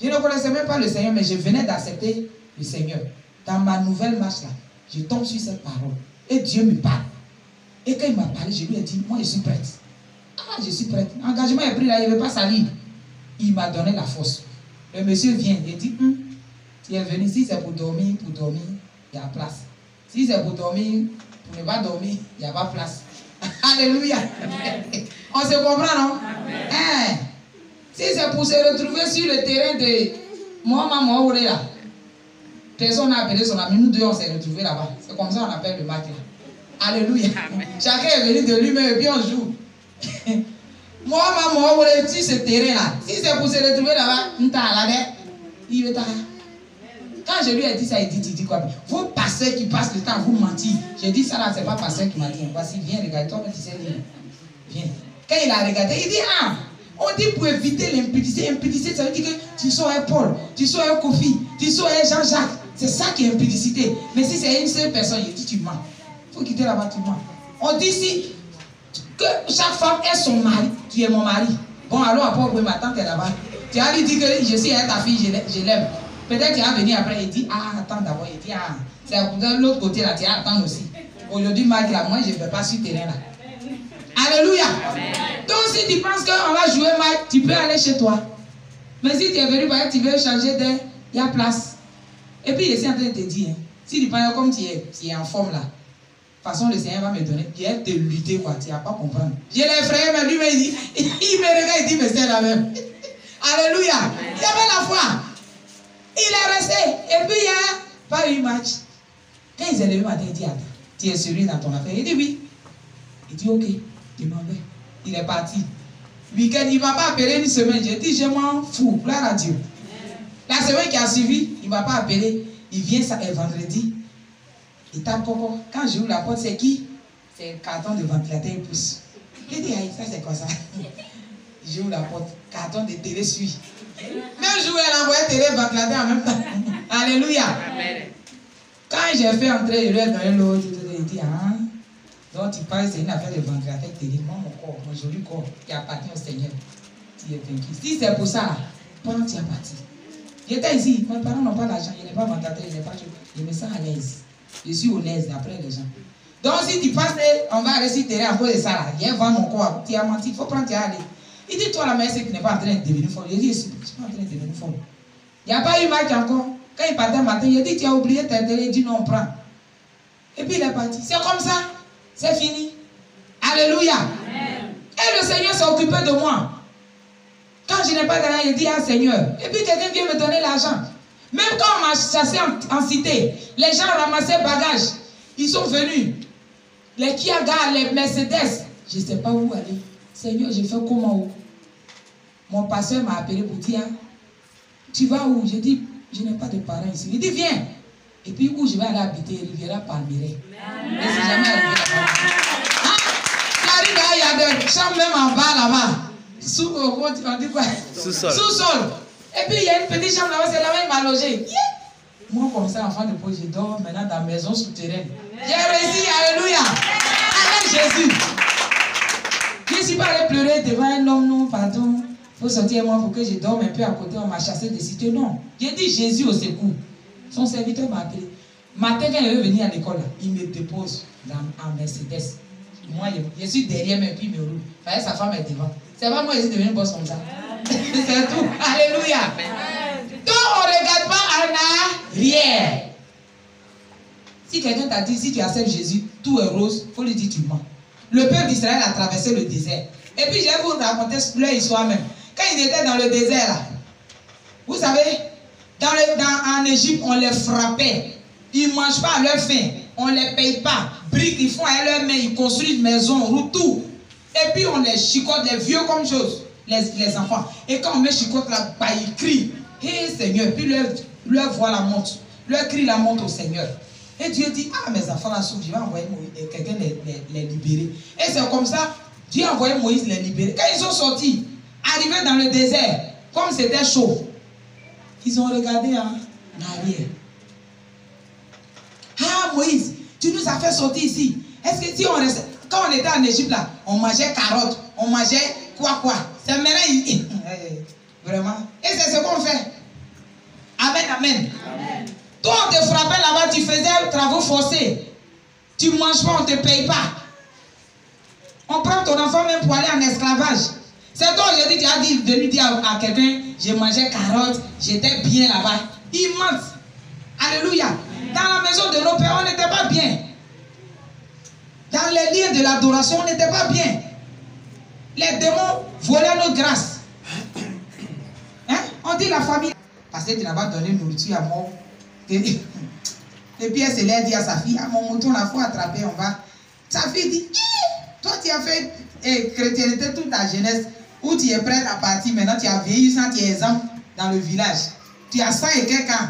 Je ne connaissais même pas le Seigneur, mais je venais d'accepter le Seigneur. Dans ma nouvelle marche là, je tombe sur cette parole. Et Dieu me parle. Et quand il m'a parlé, je lui ai dit, moi je suis prête. Ah, je suis prête. L'engagement est pris là, il ne veut pas salir. Il m'a donné la force. Le monsieur vient, il dit, tu es venu, si c'est pour dormir, il y a place. Si c'est pour dormir, pour ne pas dormir, il n'y a pas place. Alléluia. On se comprend, non? Hein? Si c'est pour se retrouver sur le terrain de Mohamed là, personne n'a appelé son ami, nous deux on s'est retrouvés là-bas. C'est comme ça on appelle le match là. Alléluia. Chacun est venu de lui-même et puis on joue. Mohamed sur ce terrain là, si c'est pour se retrouver là-bas, il veut t'arrêter. Quand je lui ai dit ça, il dit quoi? Vos pasteurs qui passent le temps à vous mentir. J'ai dit ça là, c'est pas pasteur qui m'a dit. Voici, viens regarder, toi, tu sais lire. Viens. Quand il a regardé, il dit, ah, on dit pour éviter l'impudicité. Impudicité, ça veut dire que tu sois un Paul, tu sois un Kofi, tu sois un Jean-Jacques. C'est ça qui est impudicité. Mais si c'est une seule personne, il dit, tu mens. Il faut quitter là-bas, tu mens. On dit ici que chaque femme ait son mari. Tu es mon mari. Bon, alors après, ma tante est là-bas. Tu as lui dit que je suis ta fille, je l'aime. Peut-être qu'il va venir après, il dit, ah, attends d'abord, il dit, ah, c'est de l'autre côté là, tu vas attendre aussi. Aujourd'hui, Marc, là, moi, je ne vais pas sur le terrain là. Alléluia. Donc, si tu penses qu'on va jouer Marc, tu peux aller chez toi. Mais si tu es venu, tu veux changer d'air, il y a place. Et puis, il est en train de te dire, si tu penses comme tu es en forme là, de toute façon, le Seigneur va me donner, il va te lutter, quoi, tu ne vas pas comprendre. Je l'ai effrayé, mais lui, il me regarde, il dit, mais c'est la même. Alléluia. Il y avait la foi. Il est resté. Et puis, il n'y a pas eu match. Quand ils sont levés matin, il dit, attends, tu es sérieux dans ton affaire? Il dit, oui. Il dit, ok, je m'en vais. Il est parti. Week-end, il ne va pas appeler une semaine. J'ai dit, je m'en fous. Gloire à Dieu. La semaine qui a suivi, il ne va pas appeler. Il vient ça, et vendredi. Il tape coco. Quand j'ouvre la porte, c'est qui? C'est un carton de ventilateur, il pousse. Il dit, aïe, ça c'est quoi ça? J'ouvre la porte. Carton de télé suit. Même jour, elle envoyait télé ventilateur en même temps. Alléluia. Amen. Quand j'ai fait entrer, je lui ai donné l'autre. Il dit, ah, donc tu parles, c'est une affaire de ventilateur télé. Moi, mon corps, mon joli corps, qui appartient au Seigneur. Tu es vaincu. Si c'est pour ça, là, pendant que tu es parti. J'étais ici, mes parents n'ont pas d'argent, il n'y a pas de ventilateur, il n'y a pas de chose. Je me sens à l'aise. Je suis au l'aise d'après les gens. Donc si tu penses qu'on va aller sur le terrain à cause de ça, là, il y a vent mon corps, tu as menti, il faut prendre, tu as aller. Il dit, toi, la mère, c'est que tu n'es pas en train de devenir folle. Il dit, je ne suis pas en train de devenir folle. Il n'y a pas eu match encore. Quand il partait le matin, il a dit, tu as oublié ta télé. Il dit, non, on prend. Et puis il est parti. C'est comme ça. C'est fini. Alléluia. Amen. Et le Seigneur s'est occupé de moi. Quand je n'ai pas d'argent, il dit, ah Seigneur. Et puis quelqu'un vient me donner l'argent. Même quand on m'a chassé en cité, les gens ramassaient bagages. Ils sont venus. Les Kia, les Mercedes. Je ne sais pas où aller. Seigneur, je fais comment? Mon pasteur m'a appelé pour dire, tu vas où? Je dis, je n'ai pas de parents ici. Il dit, viens. Et puis où je vais aller habiter? Riviera Palmyre. Mais c'est jamais arrivé là-bas. Hein? Il y a des chambres même en bas là-bas. On dit quoi? Sous-sol. Sous-sol. Et puis il y a une petite chambre là-bas, c'est là-bas il m'a logé. Yeah. Moi comme ça, enfant de Paul, je dors maintenant dans la maison souterraine. J'ai réussi, alléluia. Avec Jésus. Je ne suis pas allé pleurer devant un homme, non, pardon. Il faut sortir moi pour que je dorme un peu à côté, on m'a chassé des cités. Non. J'ai dit Jésus au secours. Son serviteur m'a appelé. Matin, quand il veut venir à l'école, il me dépose en Mercedes. Moi, je suis derrière, mais puis il me roule. Fallait sa femme est devant. C'est pas moi qui suis devenu boss comme ça. C'est tout. Alléluia. Donc, on ne regarde pas en arrière. Si quelqu'un t'a dit, si tu acceptes Jésus, tout est rose, il faut lui dire tu mens. Le peuple d'Israël a traversé le désert. Et puis, je vais vous raconter leur histoire même. Quand ils étaient dans le désert, là, vous savez, en Égypte, on les frappait. Ils ne mangent pas à leur faim. On ne les paye pas. Briques, ils font à leurs mains, ils construisent maison, route, tout. Et puis on les chicote, les vieux comme chose, les enfants. Et quand on met chicote là, bah, ils crient. Hé Seigneur, puis leur voix la monte. Leur cri la monte au Seigneur. Et Dieu dit, ah mes enfants là souffrent, je vais envoyer quelqu'un les libérer. Et c'est comme ça, Dieu a envoyé Moïse les libérer. Quand ils sont sortis, arrivés dans le désert, comme c'était chaud, ils ont regardé en arrière. Ah Moïse, tu nous as fait sortir ici. Est-ce que si on restait, quand on était en Égypte là, on mangeait carottes, on mangeait quoi. C'est maintenant, vraiment. Et c'est ce qu'on fait. Amen, amen. Toi on te frappait là-bas, tu faisais travaux forcés. Tu ne manges pas, on ne te paye pas. On prend ton enfant même pour aller en esclavage. C'est toi aujourd'hui, tu as venu dire à quelqu'un, j'ai mangé carottes, j'étais bien là-bas. Il ment. Alléluia. Dans la maison de nos pères, on n'était pas bien. Dans les lieux de l'adoration, on n'était pas bien. Les démons volaient nos grâces. Hein? On dit la famille. Parce que tu n'as pas donné nourriture à mort. Et puis elle se l'a dit à sa fille, ah mon mouton, il faut attraper, on va. Sa fille dit, toi tu as fait chrétienté toute ta jeunesse, où tu es prête à partir, maintenant tu as vieilli sans tu es exemple dans le village. Tu as 100 et quelques ans.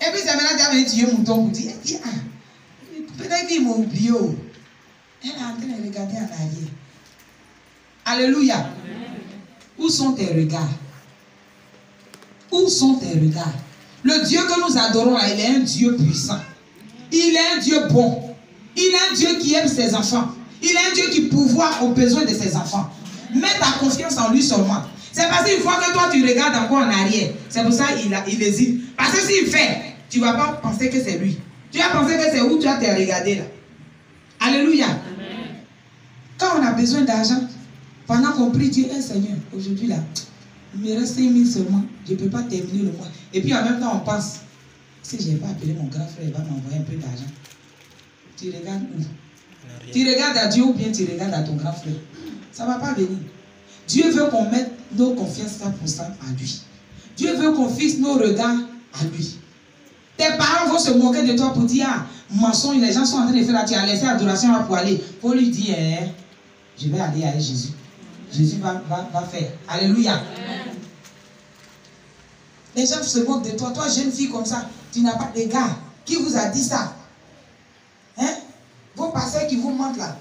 Et puis c'est maintenant tu as venu tuer mouton pour dire, ah, peut-être qu'ils m'ont oublié. Elle est en train de regarder en arrière. Alléluia. Amen. Où sont tes regards? Où sont tes regards? Le Dieu que nous adorons là, il est un Dieu puissant. Il est un Dieu bon. Il est un Dieu qui aime ses enfants. Il est un Dieu qui pourvoit aux besoins de ses enfants. Mets ta confiance en lui seulement. C'est parce qu'une fois que toi tu regardes encore en arrière, c'est pour ça qu'il hésite. Parce que s'il fait, tu ne vas pas penser que c'est lui. Tu vas penser que c'est où tu as te regardé là. Alléluia. Amen. Quand on a besoin d'argent, pendant qu'on prie Dieu, Seigneur, aujourd'hui là, il me reste 5 000 seulement, je ne peux pas terminer le mois. Et puis en même temps, on pense, si je n'ai pas appelé mon grand frère, il va m'envoyer un peu d'argent. Tu regardes où? Tu regardes à Dieu ou bien tu regardes à ton grand frère? Ça ne va pas venir. Dieu veut qu'on mette nos confiances 100% à lui. Dieu veut qu'on fixe nos regards à lui. Tes parents vont se moquer de toi pour dire, ah, mensonge, les gens sont en train de faire là, tu as laissé adoration pour aller. Pour lui dire, je vais aller avec Jésus. Jésus va faire. Alléluia. Amen. Les gens se moquent de toi. Toi, jeune fille comme ça, tu n'as pas de gars. Qui vous a dit ça? Hein? Vos pasteurs qui vous mentent là.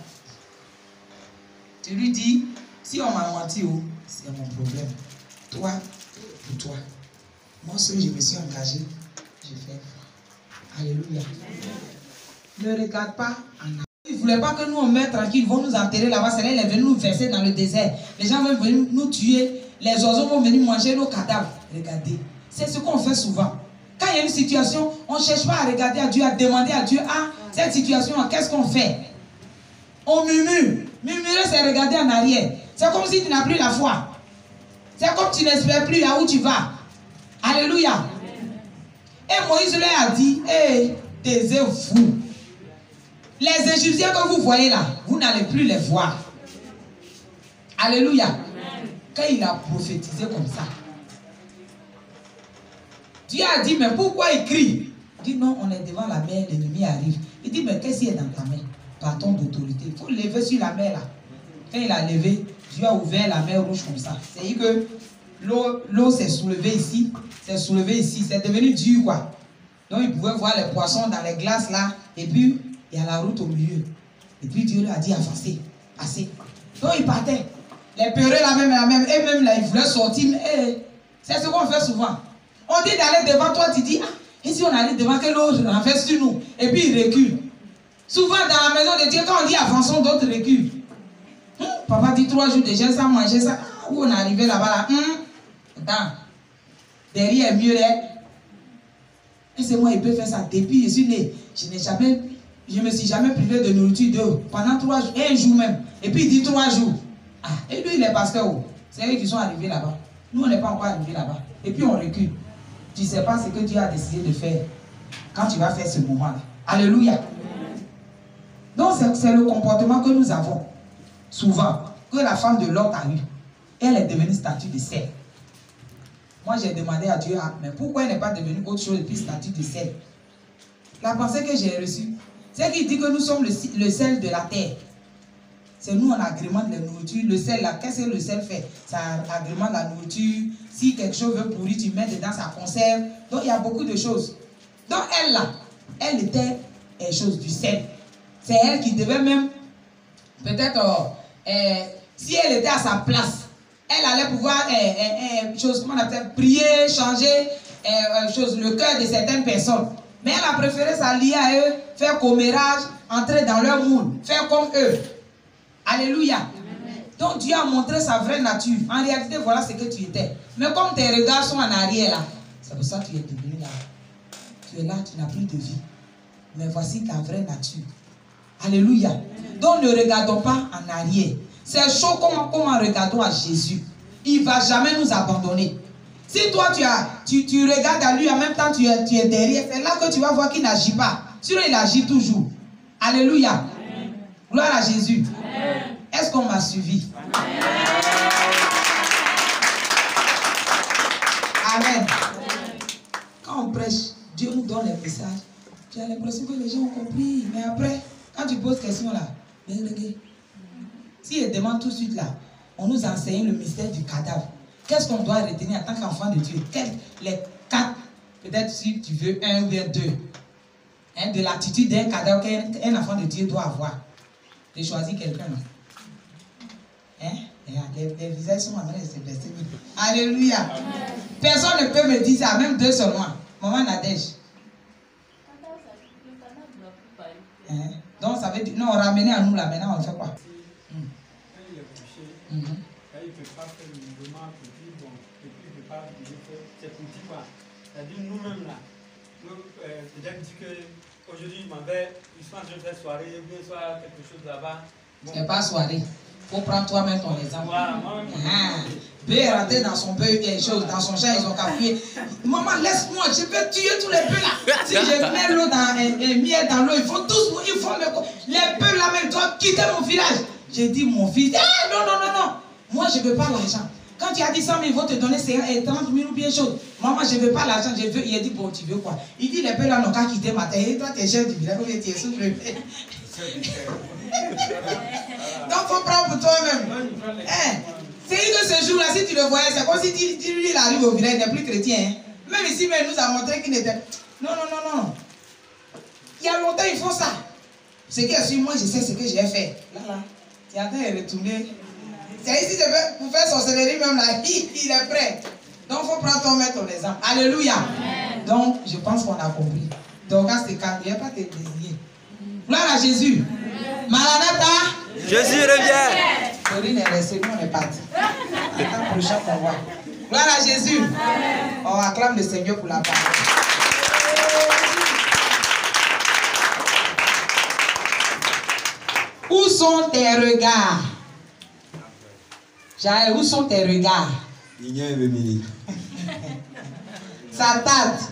Tu lui dis, si on m'a menti, c'est mon problème. Toi, pour toi. Moi, seul, je me suis engagé. Je fais. Alléluia. Ne regarde pas en arrière. Ils ne voulaient pas que nous on meure tranquille. Ils vont nous enterrer là-bas. C'est là qu'ils est venu nous verser dans le désert. Les gens veulent venir nous tuer. Les oiseaux vont venir manger nos cadavres. Regardez. C'est ce qu'on fait souvent. Quand il y a une situation, on ne cherche pas à regarder à Dieu, à demander à Dieu, ah, cette situation, qu'est-ce qu'on fait? On murmure. Murmurer, c'est regarder en arrière. C'est comme si tu n'as plus la foi. C'est comme tu n'espères plus à où tu vas. Alléluia. Et Moïse leur a dit, taisez-vous. Les Égyptiens que vous voyez là, vous n'allez plus les voir. Alléluia. Amen. Quand il a prophétisé comme ça, Dieu a dit, mais pourquoi il crie? Il dit, non, on est devant la mer, l'ennemi arrive. Il dit, mais qu'est-ce qui est dans ta main? Bâton d'autorité. Il faut lever sur la mer là. Quand il a levé, Dieu a ouvert la mer rouge comme ça. C'est-à-dire que l'eau s'est soulevée ici, c'est devenu dur quoi. Donc il pouvait voir les poissons dans les glaces là, et puis il y a la route au milieu. Et puis Dieu lui a dit, avancez, passez. Donc il partait. Les peureux la même, et même là, ils voulaient sortir. C'est ce qu'on fait souvent. On dit d'aller devant toi, tu dis, ah, et si on allait devant, que l'autre renverse sur nous, et puis il recule. Souvent dans la maison de Dieu, quand on dit avançons, d'autres reculent. Papa dit 3 jours déjà sans manger ça. Ah, où on est arrivé là-bas là. Attends. Derrière mieux là. Et c'est moi, il peut faire ça. Depuis je suis né, je me suis jamais privé de nourriture pendant 3 jours, un jour même. Et puis il dit 3 jours. Ah, et lui il est pasteur. C'est eux qui sont arrivés là-bas. Nous on n'est pas encore arrivés là-bas. Et puis on recule. Tu ne sais pas ce que Dieu a décidé de faire quand tu vas faire ce moment-là. Alléluia. Donc c'est le comportement que nous avons souvent, que la femme de Lot a eu. Elle est devenue statue de sel. Moi j'ai demandé à Dieu, mais pourquoi elle n'est pas devenue autre chose depuis statue de sel? La pensée que j'ai reçue, c'est qu'il dit que nous sommes le sel de la terre. C'est nous on agrémente la nourriture. Le sel là, qu'est-ce que le sel fait? Ça agrémente la nourriture. Si quelque chose veut pourrir, tu mets dedans, ça conserve. Donc il y a beaucoup de choses. Donc elle là, elle était chose du sel. C'est elle qui devait même, peut-être, si elle était à sa place, elle allait pouvoir, comment on appelle, prier, changer le cœur de certaines personnes. Mais elle a préféré s'allier à eux, faire commérage, entrer dans leur moule, faire comme eux. Alléluia. Amen. Donc Dieu a montré sa vraie nature. En réalité, voilà ce que tu étais. Mais comme tes regards sont en arrière là, c'est pour ça que tu es devenu là. Tu es là, tu n'as plus de vie. Mais voici ta vraie nature. Alléluia. Amen. Donc ne regardons pas en arrière. C'est chaud comme regardons à Jésus. Il ne va jamais nous abandonner. Si toi tu regardes à lui en même temps tu es derrière, c'est là que tu vas voir qu'il n'agit pas. Sinon il agit toujours. Alléluia. Amen. Gloire à Jésus. Est-ce qu'on m'a suivi? Amen. Amen. Quand on prêche, Dieu nous donne les messages. Tu as l'impression que les gens ont compris. Mais après, quand tu poses question là, si elle demande tout de suite là, on nous enseigne le mystère du cadavre. Qu'est-ce qu'on doit retenir en tant qu'enfant de Dieu? Les 4, peut-être si tu veux 1 ou bien 2, de l'attitude d'un cadavre qu'un enfant de Dieu doit avoir. J'ai choisi quelqu'un là. Les visages sont en train de se baisser. Alléluia. Amen. Personne ne peut me dire ça, même 2 seulement. Maman Nadège. Donc ça veut dire, non, ramenez à nous là, maintenant on fait quoi?
Il ne peut pas faire le mouvement petit, bon, et puis il ne peut pas faire, c'est petit quoi. C'est-à-dire nous-mêmes là, peut-être dit qu'aujourd'hui je m'en vais, je pense que je vais faire soirée, ou bien soit quelque chose là-bas. Bon.
C'est pas soirée. Il faut prendre toi-même ton exemple.
Voilà,
Bœuf est rentré dans son bœuf, dans son champ, ils ont cafouillé. Maman, laisse-moi, je vais tuer tous les bœufs là. Si je mets l'eau miel dans l'eau, ils vont tous mourir. Les bœufs là même doivent quitter mon village. J'ai dit, mon fils, non. Moi, je ne veux pas l'argent. Quand tu as dit 100 000, ils vont te donner 30 000 ou bien chose. Maman, je ne veux pas l'argent, je veux. Il a dit, bon, tu veux quoi? Il dit, les bœufs là n'ont qu'à quitter ma terre. Et toi, tu es chef du village, tu es souffle. Donc, il faut prendre pour toi-même. C'est que ce jour-là, si tu le voyais, c'est comme si lui, il arrive au village, il n'est plus chrétien. Même ici, mais il nous a montré qu'il n'était. Non. Il y a longtemps, ils font ça. Ce qui est sûr, moi, je sais ce que j'ai fait. Là. Tu es en train de retourner. C'est ici, pour faire sorcellerie même là, il est prêt. Donc, il faut prendre ton exemple. Alléluia. Amen. Donc, je pense qu'on a compris. Donc, quand c'est calme, il n'y a pas de désigner. Gloire à Jésus. Amen. Maranatha.
Jésus revient.
Corinne est restée, nous on est parti. Attends prochain qu'on voit. Gloire à Jésus. Amen. On acclame le Seigneur pour la parole. Où sont tes regards? Jaël, où sont tes regards? Ça tâte.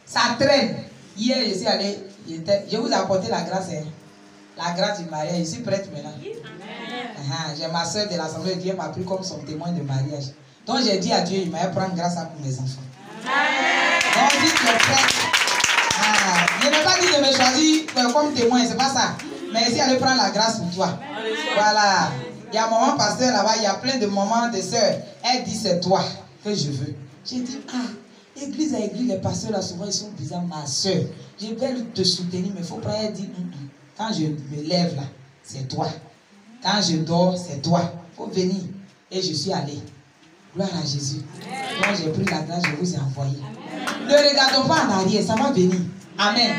Ça traîne. Hier, je suis allé. Je vous ai apporté la grâce. La grâce du mariage. Je suis prête maintenant. J'ai ma soeur de l'Assemblée de Dieu, m'a pris comme son témoin de mariage. Donc j'ai dit à Dieu, il m'a prendre grâce à pour mes enfants. Donc dit tu es prêt. Je n'ai pas dit de me choisir comme témoin, c'est pas ça. Mais si elle prend la grâce pour toi. Voilà. Il y a un maman pasteur là-bas, il y a plein de mamans, de sœurs. Elle dit c'est toi que je veux. J'ai dit, église à église, les pasteurs là souvent ils sont bizarres, ma soeur. Je vais te soutenir, mais il faut pas dire, quand je me lève là, c'est toi. Quand je dors, c'est toi. Il faut venir. Et je suis allée. Gloire à Jésus. Donc j'ai pris la grâce, je vous ai envoyé. Ne regardons pas en arrière, ça va venir. Amen.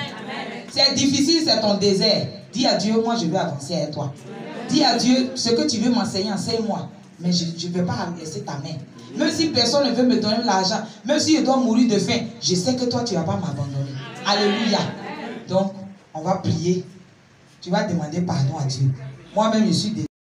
C'est difficile, c'est ton désert. Dis à Dieu, moi je veux avancer avec toi. Dis à Dieu, ce que tu veux m'enseigner, enseigne-moi. Mais je ne vais pas laisser ta main. Même si personne ne veut me donner l'argent, même si je dois mourir de faim, je sais que toi tu ne vas pas m'abandonner. Alléluia. Donc, on va prier. Tu vas demander pardon à Dieu. Moi-même, je suis